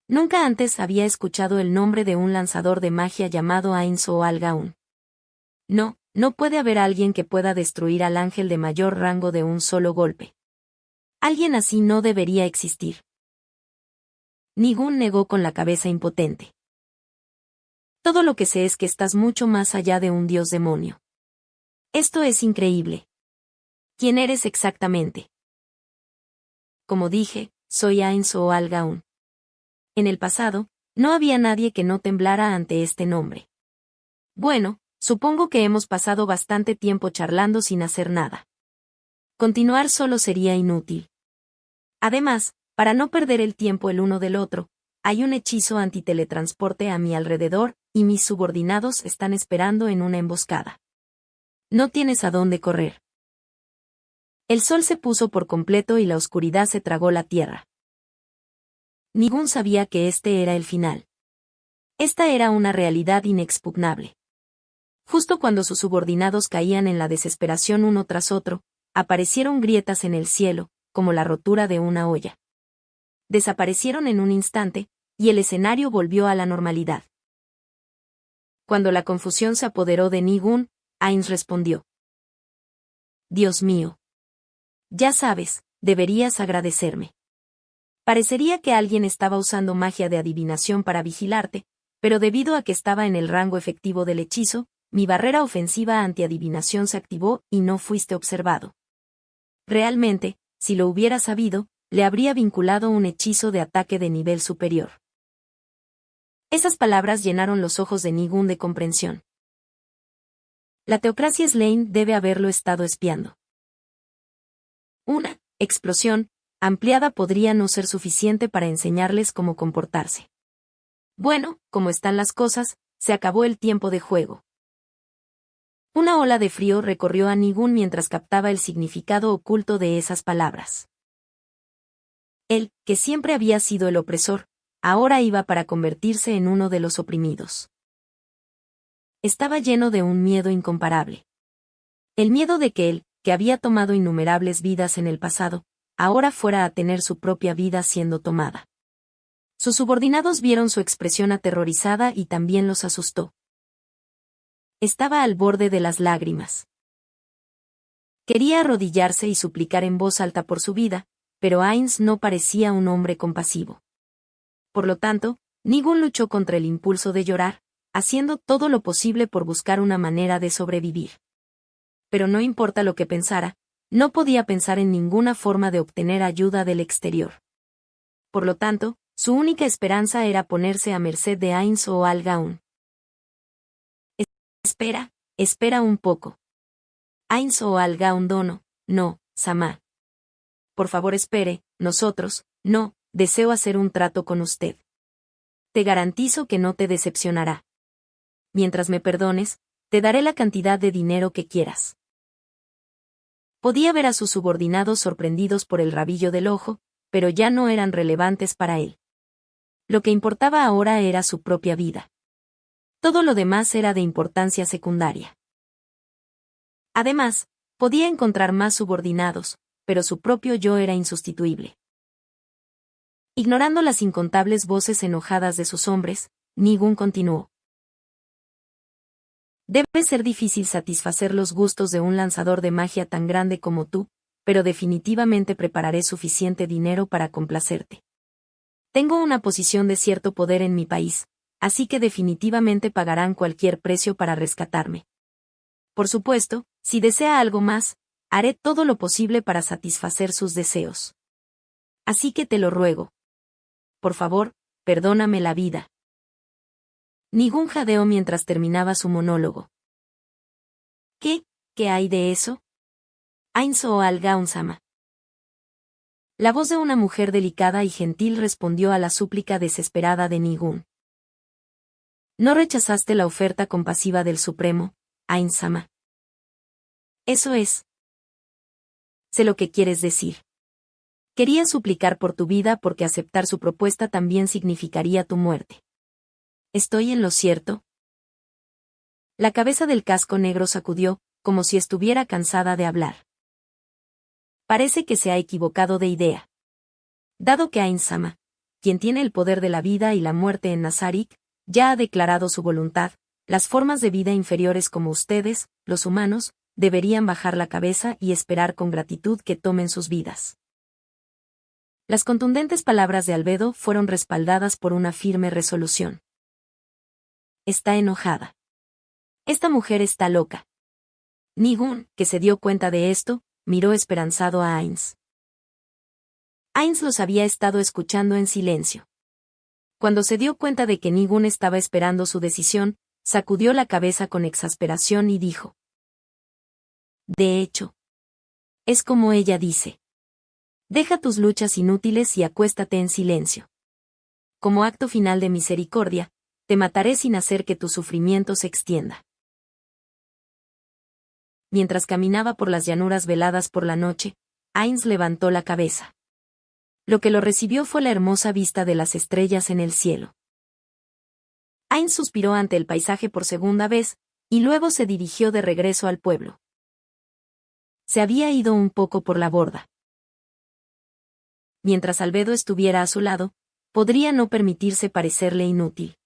Speaker 1: Nunca antes había escuchado el nombre de un lanzador de magia llamado Ainz o Al-Gaun. No, no puede haber alguien que pueda destruir al ángel de mayor rango de un solo golpe. Alguien así no debería existir. Nigun negó con la cabeza impotente. Todo lo que sé es que estás mucho más allá de un dios demonio. Esto es increíble. ¿Quién eres exactamente? Como dije, soy Ainz o Al-Gaun. En el pasado, no había nadie que no temblara ante este nombre. Bueno, supongo que hemos pasado bastante tiempo charlando sin hacer nada. Continuar solo sería inútil. Además, para no perder el tiempo el uno del otro, hay un hechizo antiteletransporte a mi alrededor, y mis subordinados están esperando en una emboscada. No tienes a dónde correr. El sol se puso por completo y la oscuridad se tragó la tierra. Nigun sabía que este era el final. Esta era una realidad inexpugnable. Justo cuando sus subordinados caían en la desesperación uno tras otro, aparecieron grietas en el cielo, como la rotura de una olla. Desaparecieron en un instante, y el escenario volvió a la normalidad. Cuando la confusión se apoderó de Nigun, Ainz respondió. Dios mío. Ya sabes, deberías agradecerme. Parecería que alguien estaba usando magia de adivinación para vigilarte, pero debido a que estaba en el rango efectivo del hechizo, mi barrera ofensiva antiadivinación se activó y no fuiste observado. Realmente, si lo hubiera sabido, le habría vinculado un hechizo de ataque de nivel superior. Esas palabras llenaron los ojos de Nigun de comprensión. La teocracia Slane debe haberlo estado espiando. Una explosión ampliada podría no ser suficiente para enseñarles cómo comportarse. Bueno, como están las cosas, se acabó el tiempo de juego. Una ola de frío recorrió a Nigun mientras captaba el significado oculto de esas palabras. Él, que siempre había sido el opresor, ahora iba para convertirse en uno de los oprimidos. Estaba lleno de un miedo incomparable. El miedo de que él, que había tomado innumerables vidas en el pasado, ahora fuera a tener su propia vida siendo tomada. Sus subordinados vieron su expresión aterrorizada y también los asustó. Estaba al borde de las lágrimas. Quería arrodillarse y suplicar en voz alta por su vida, pero Ainz no parecía un hombre compasivo. Por lo tanto, Nigun luchó contra el impulso de llorar, haciendo todo lo posible por buscar una manera de sobrevivir. Pero no importa lo que pensara, no podía pensar en ninguna forma de obtener ayuda del exterior. Por lo tanto, su única esperanza era ponerse a merced de Ainz o Al-Gaun. Espera un poco. Ainz o alga un dono, no, Sama. Por favor espere, nosotros, no, deseo hacer un trato con usted. Te garantizo que no te decepcionará. Mientras me perdones, te daré la cantidad de dinero que quieras. Podía ver a sus subordinados sorprendidos por el rabillo del ojo, pero ya no eran relevantes para él. Lo que importaba ahora era su propia vida. Todo lo demás era de importancia secundaria. Además, podía encontrar más subordinados, pero su propio yo era insustituible. Ignorando las incontables voces enojadas de sus hombres, Nigun continuó. Debe ser difícil satisfacer los gustos de un lanzador de magia tan grande como tú, pero definitivamente prepararé suficiente dinero para complacerte. Tengo una posición de cierto poder en mi país, así que definitivamente pagarán cualquier precio para rescatarme. Por supuesto, si desea algo más, haré todo lo posible para satisfacer sus deseos. Así que te lo ruego. Por favor, perdóname la vida. Nigun jadeó mientras terminaba su monólogo. ¿Qué hay de eso? Ainz o Algaun-sama. La voz de una mujer delicada y gentil respondió a la súplica desesperada de Nigun. No rechazaste la oferta compasiva del Supremo, Ainz-sama. Eso es. Sé lo que quieres decir. Quería suplicar por tu vida porque aceptar su propuesta también significaría tu muerte. ¿Estoy en lo cierto? La cabeza del casco negro sacudió, como si estuviera cansada de hablar. Parece que se ha equivocado de idea. Dado que Ainz-sama, quien tiene el poder de la vida y la muerte en Nazarik, ya ha declarado su voluntad, las formas de vida inferiores como ustedes, los humanos, deberían bajar la cabeza y esperar con gratitud que tomen sus vidas. Las contundentes palabras de Albedo fueron respaldadas por una firme resolución. Está enojada. Esta mujer está loca. Nigun, que se dio cuenta de esto, miró esperanzado a Ainz. Ainz los había estado escuchando en silencio. Cuando se dio cuenta de que Nigun estaba esperando su decisión, sacudió la cabeza con exasperación y dijo. De hecho, es como ella dice. Deja tus luchas inútiles y acuéstate en silencio. Como acto final de misericordia, te mataré sin hacer que tu sufrimiento se extienda. Mientras caminaba por las llanuras veladas por la noche, Ainz levantó la cabeza. Lo que lo recibió fue la hermosa vista de las estrellas en el cielo. Ainz suspiró ante el paisaje por segunda vez, y luego se dirigió de regreso al pueblo. Se había ido un poco por la borda. Mientras Albedo estuviera a su lado, podría no permitirse parecerle inútil.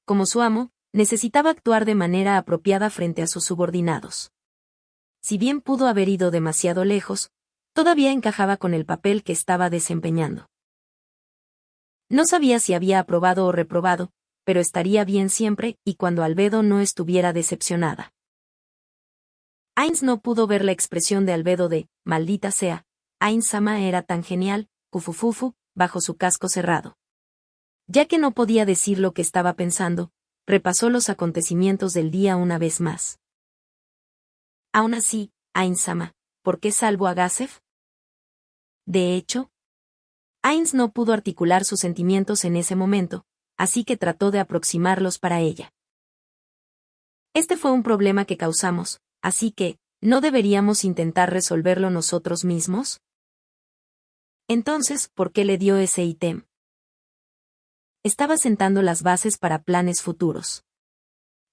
Speaker 1: Como su amo, necesitaba actuar de manera apropiada frente a sus subordinados. Si bien pudo haber ido demasiado lejos, todavía encajaba con el papel que estaba desempeñando. No sabía si había aprobado o reprobado, pero estaría bien siempre y cuando Albedo no estuviera decepcionada. Ainz no pudo ver la expresión de Albedo de, maldita sea, Ainz-sama era tan genial, cufufufu, bajo su casco cerrado. Ya que no podía decir lo que estaba pensando, repasó los acontecimientos del día una vez más. Aún así, Ainz-sama, ¿por qué salvo a Gazef? De hecho, Ainz no pudo articular sus sentimientos en ese momento, así que trató de aproximarlos para ella. Este fue un problema que causamos, así que, ¿no deberíamos intentar resolverlo nosotros mismos? Entonces, ¿por qué le dio ese ítem? Estaba sentando las bases para planes futuros.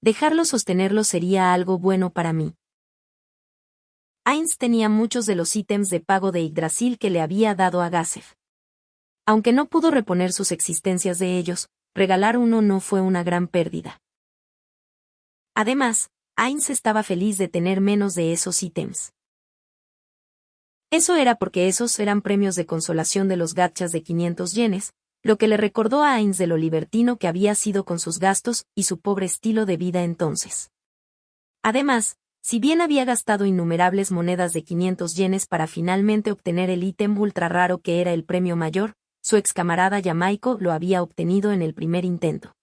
Speaker 1: Dejarlo sostenerlo sería algo bueno para mí. Ainz tenía muchos de los ítems de pago de Yggdrasil que le había dado a Gazef. Aunque no pudo reponer sus existencias de ellos, regalar uno no fue una gran pérdida. Además, Ainz estaba feliz de tener menos de esos ítems. Eso era porque esos eran premios de consolación de los gachas de 500 yenes, lo que le recordó a Ainz de lo libertino que había sido con sus gastos y su pobre estilo de vida entonces. Además, si bien había gastado innumerables monedas de 500 yenes para finalmente obtener el ítem ultra raro que era el premio mayor, su ex camarada Yamaiko lo había obtenido en el primer intento.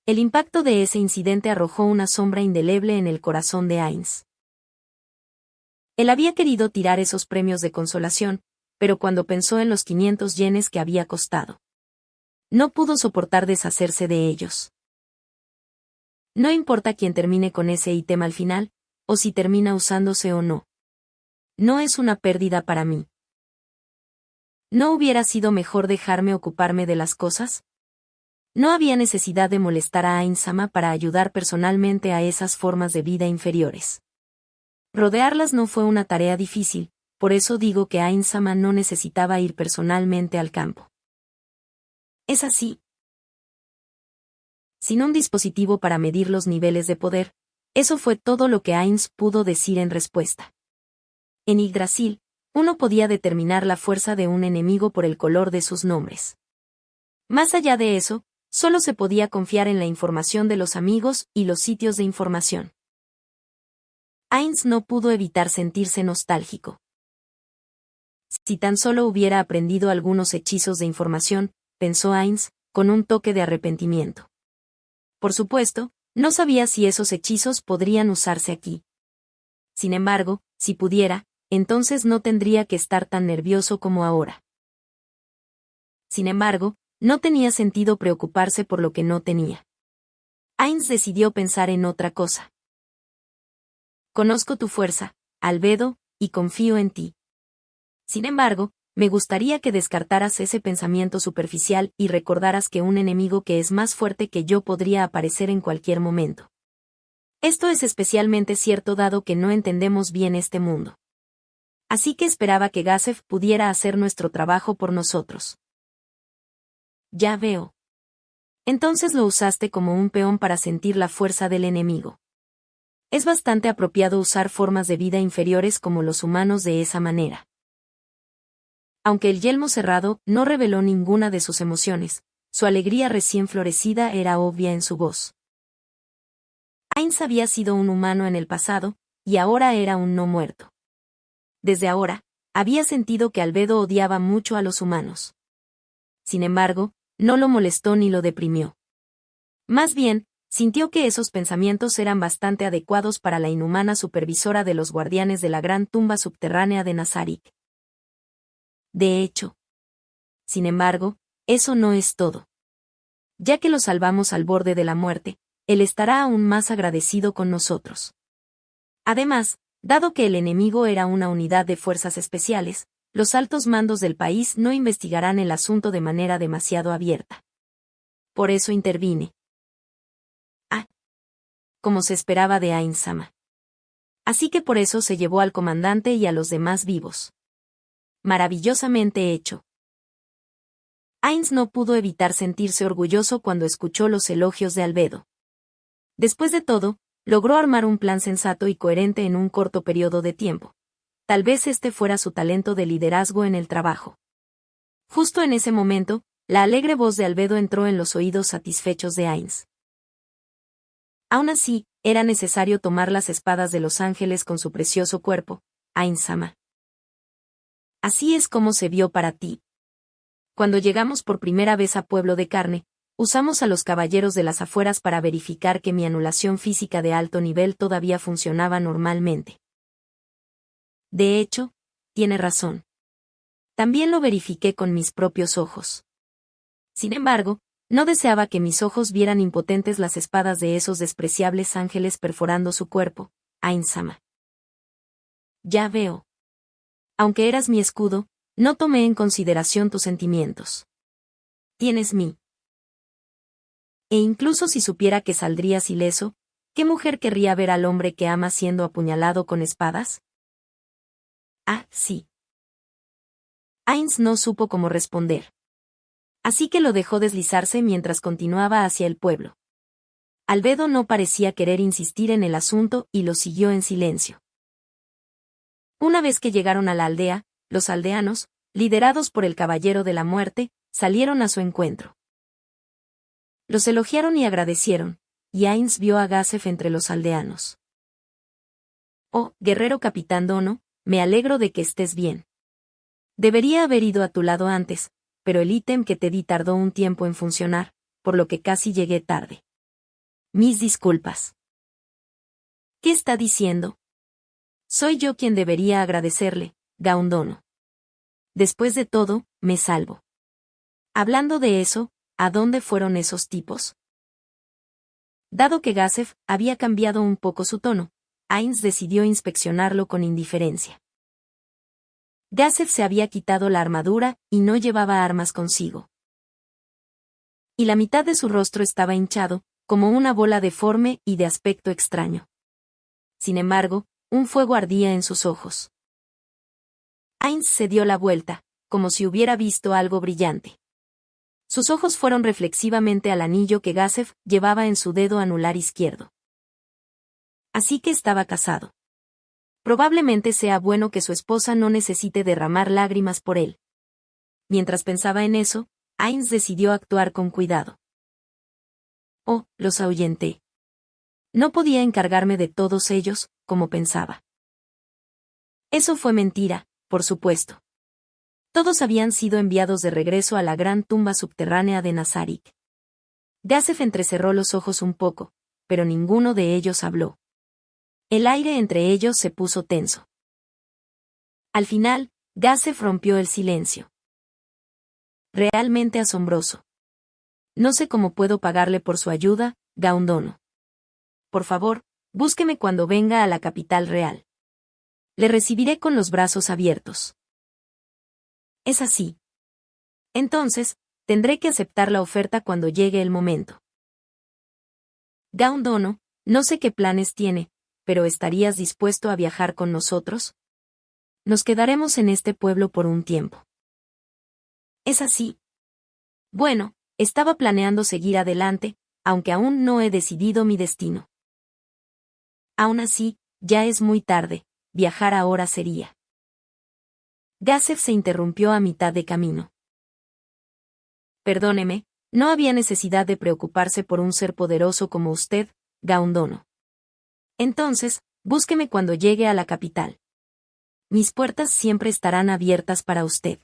Speaker 1: El impacto de ese incidente arrojó una sombra indeleble en el corazón de Ainz. Él había querido tirar esos premios de consolación, pero cuando pensó en los 500 yenes que había costado, no pudo soportar deshacerse de ellos. No importa quién termine con ese ítem al final, o si termina usándose o no. No es una pérdida para mí. ¿No hubiera sido mejor dejarme ocuparme de las cosas? No había necesidad de molestar a Ain-sama para ayudar personalmente a esas formas de vida inferiores. Rodearlas no fue una tarea difícil, por eso digo que Ain-sama no necesitaba ir personalmente al campo. Es así. Sin un dispositivo para medir los niveles de poder, eso fue todo lo que Ains pudo decir en respuesta. En Yggdrasil, uno podía determinar la fuerza de un enemigo por el color de sus nombres. Más allá de eso, solo se podía confiar en la información de los amigos y los sitios de información. Ains no pudo evitar sentirse nostálgico. Si tan solo hubiera aprendido algunos hechizos de información, pensó Ains, con un toque de arrepentimiento. Por supuesto, no sabía si esos hechizos podrían usarse aquí. Sin embargo, si pudiera, entonces no tendría que estar tan nervioso como ahora. Sin embargo, no tenía sentido preocuparse por lo que no tenía. Ains decidió pensar en otra cosa. Conozco tu fuerza, Albedo, y confío en ti. Sin embargo, me gustaría que descartaras ese pensamiento superficial y recordaras que un enemigo que es más fuerte que yo podría aparecer en cualquier momento. Esto es especialmente cierto dado que no entendemos bien este mundo. Así que esperaba que Gazef pudiera hacer nuestro trabajo por nosotros. Ya veo. Entonces lo usaste como un peón para sentir la fuerza del enemigo. Es bastante apropiado usar formas de vida inferiores como los humanos de esa manera. Aunque el yelmo cerrado no reveló ninguna de sus emociones, su alegría recién florecida era obvia en su voz. Ains había sido un humano en el pasado, y ahora era un no muerto. Desde ahora, había sentido que Albedo odiaba mucho a los humanos. Sin embargo, no lo molestó ni lo deprimió. Más bien, sintió que esos pensamientos eran bastante adecuados para la inhumana supervisora de los guardianes de la gran tumba subterránea de Nazarik. De hecho. Sin embargo, eso no es todo. Ya que lo salvamos al borde de la muerte, él estará aún más agradecido con nosotros. Además, dado que el enemigo era una unidad de fuerzas especiales, los altos mandos del país no investigarán el asunto de manera demasiado abierta. Por eso intervine. Como se esperaba de Ain-sama. Así que por eso se llevó al comandante y a los demás vivos. Maravillosamente hecho. Ains no pudo evitar sentirse orgulloso cuando escuchó los elogios de Albedo. Después de todo, logró armar un plan sensato y coherente en un corto periodo de tiempo. Tal vez este fuera su talento de liderazgo en el trabajo. Justo en ese momento, la alegre voz de Albedo entró en los oídos satisfechos de Ains. Aún así, era necesario tomar las espadas de los ángeles con su precioso cuerpo, Ain-sama. Así es como se vio para ti. Cuando llegamos por primera vez a Pueblo de Carne, usamos a los caballeros de las afueras para verificar que mi anulación física de alto nivel todavía funcionaba normalmente. De hecho, tiene razón. También lo verifiqué con mis propios ojos. Sin embargo, no deseaba que mis ojos vieran impotentes las espadas de esos despreciables ángeles perforando su cuerpo, Ain-sama. Ya veo. Aunque eras mi escudo, no tomé en consideración tus sentimientos. Tienes mí. E incluso si supiera que saldrías ileso, ¿qué mujer querría ver al hombre que ama siendo apuñalado con espadas? Ah, sí. Ains no supo cómo responder. Así que lo dejó deslizarse mientras continuaba hacia el pueblo. Albedo no parecía querer insistir en el asunto y lo siguió en silencio. Una vez que llegaron a la aldea, los aldeanos, liderados por el Caballero de la Muerte, salieron a su encuentro. Los elogiaron y agradecieron, y Ains vio a Gazef entre los aldeanos. Oh, guerrero capitán Dono, me alegro de que estés bien. Debería haber ido a tu lado antes, pero el ítem que te di tardó un tiempo en funcionar, por lo que casi llegué tarde. Mis disculpas. ¿Qué está diciendo? Soy yo quien debería agradecerle, Gaundono. Después de todo, me salvo. Hablando de eso, ¿a dónde fueron esos tipos? Dado que Gazef había cambiado un poco su tono, Ainz decidió inspeccionarlo con indiferencia. Gazef se había quitado la armadura y no llevaba armas consigo. Y la mitad de su rostro estaba hinchado, como una bola deforme y de aspecto extraño. Sin embargo, un fuego ardía en sus ojos. Ainz se dio la vuelta, como si hubiera visto algo brillante. Sus ojos fueron reflexivamente al anillo que Gazef llevaba en su dedo anular izquierdo. Así que estaba casado. Probablemente sea bueno que su esposa no necesite derramar lágrimas por él. Mientras pensaba en eso, Ainz decidió actuar con cuidado. Oh, los ahuyenté. No podía encargarme de todos ellos, como pensaba. Eso fue mentira, por supuesto. Todos habían sido enviados de regreso a la gran tumba subterránea de Nazarik. Gazef entrecerró los ojos un poco, pero ninguno de ellos habló. El aire entre ellos se puso tenso. Al final, Gazef rompió el silencio. Realmente asombroso. No sé cómo puedo pagarle por su ayuda, Gaundono. Por favor, búsqueme cuando venga a la capital real. Le recibiré con los brazos abiertos. Es así. Entonces, tendré que aceptar la oferta cuando llegue el momento. Gaundono, no sé qué planes tiene, pero ¿estarías dispuesto a viajar con nosotros? Nos quedaremos en este pueblo por un tiempo. Es así. Bueno, estaba planeando seguir adelante, aunque aún no he decidido mi destino. Aún así, ya es muy tarde, viajar ahora sería. Gazef se interrumpió a mitad de camino. Perdóneme, no había necesidad de preocuparse por un ser poderoso como usted, Gaundono. Entonces, búsqueme cuando llegue a la capital. Mis puertas siempre estarán abiertas para usted.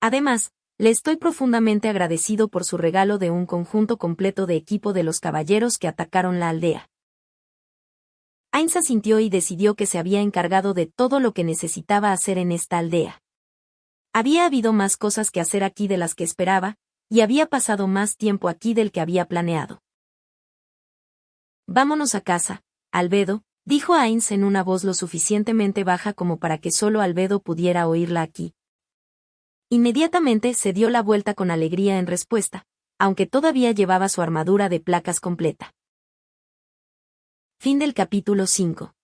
Speaker 1: Además, le estoy profundamente agradecido por su regalo de un conjunto completo de equipo de los caballeros que atacaron la aldea. Ainz asintió y decidió que se había encargado de todo lo que necesitaba hacer en esta aldea. Había habido más cosas que hacer aquí de las que esperaba, y había pasado más tiempo aquí del que había planeado. Vámonos a casa, Albedo, dijo Ainz en una voz lo suficientemente baja como para que solo Albedo pudiera oírla aquí. Inmediatamente se dio la vuelta con alegría en respuesta, aunque todavía llevaba su armadura de placas completa. Fin del capítulo 5.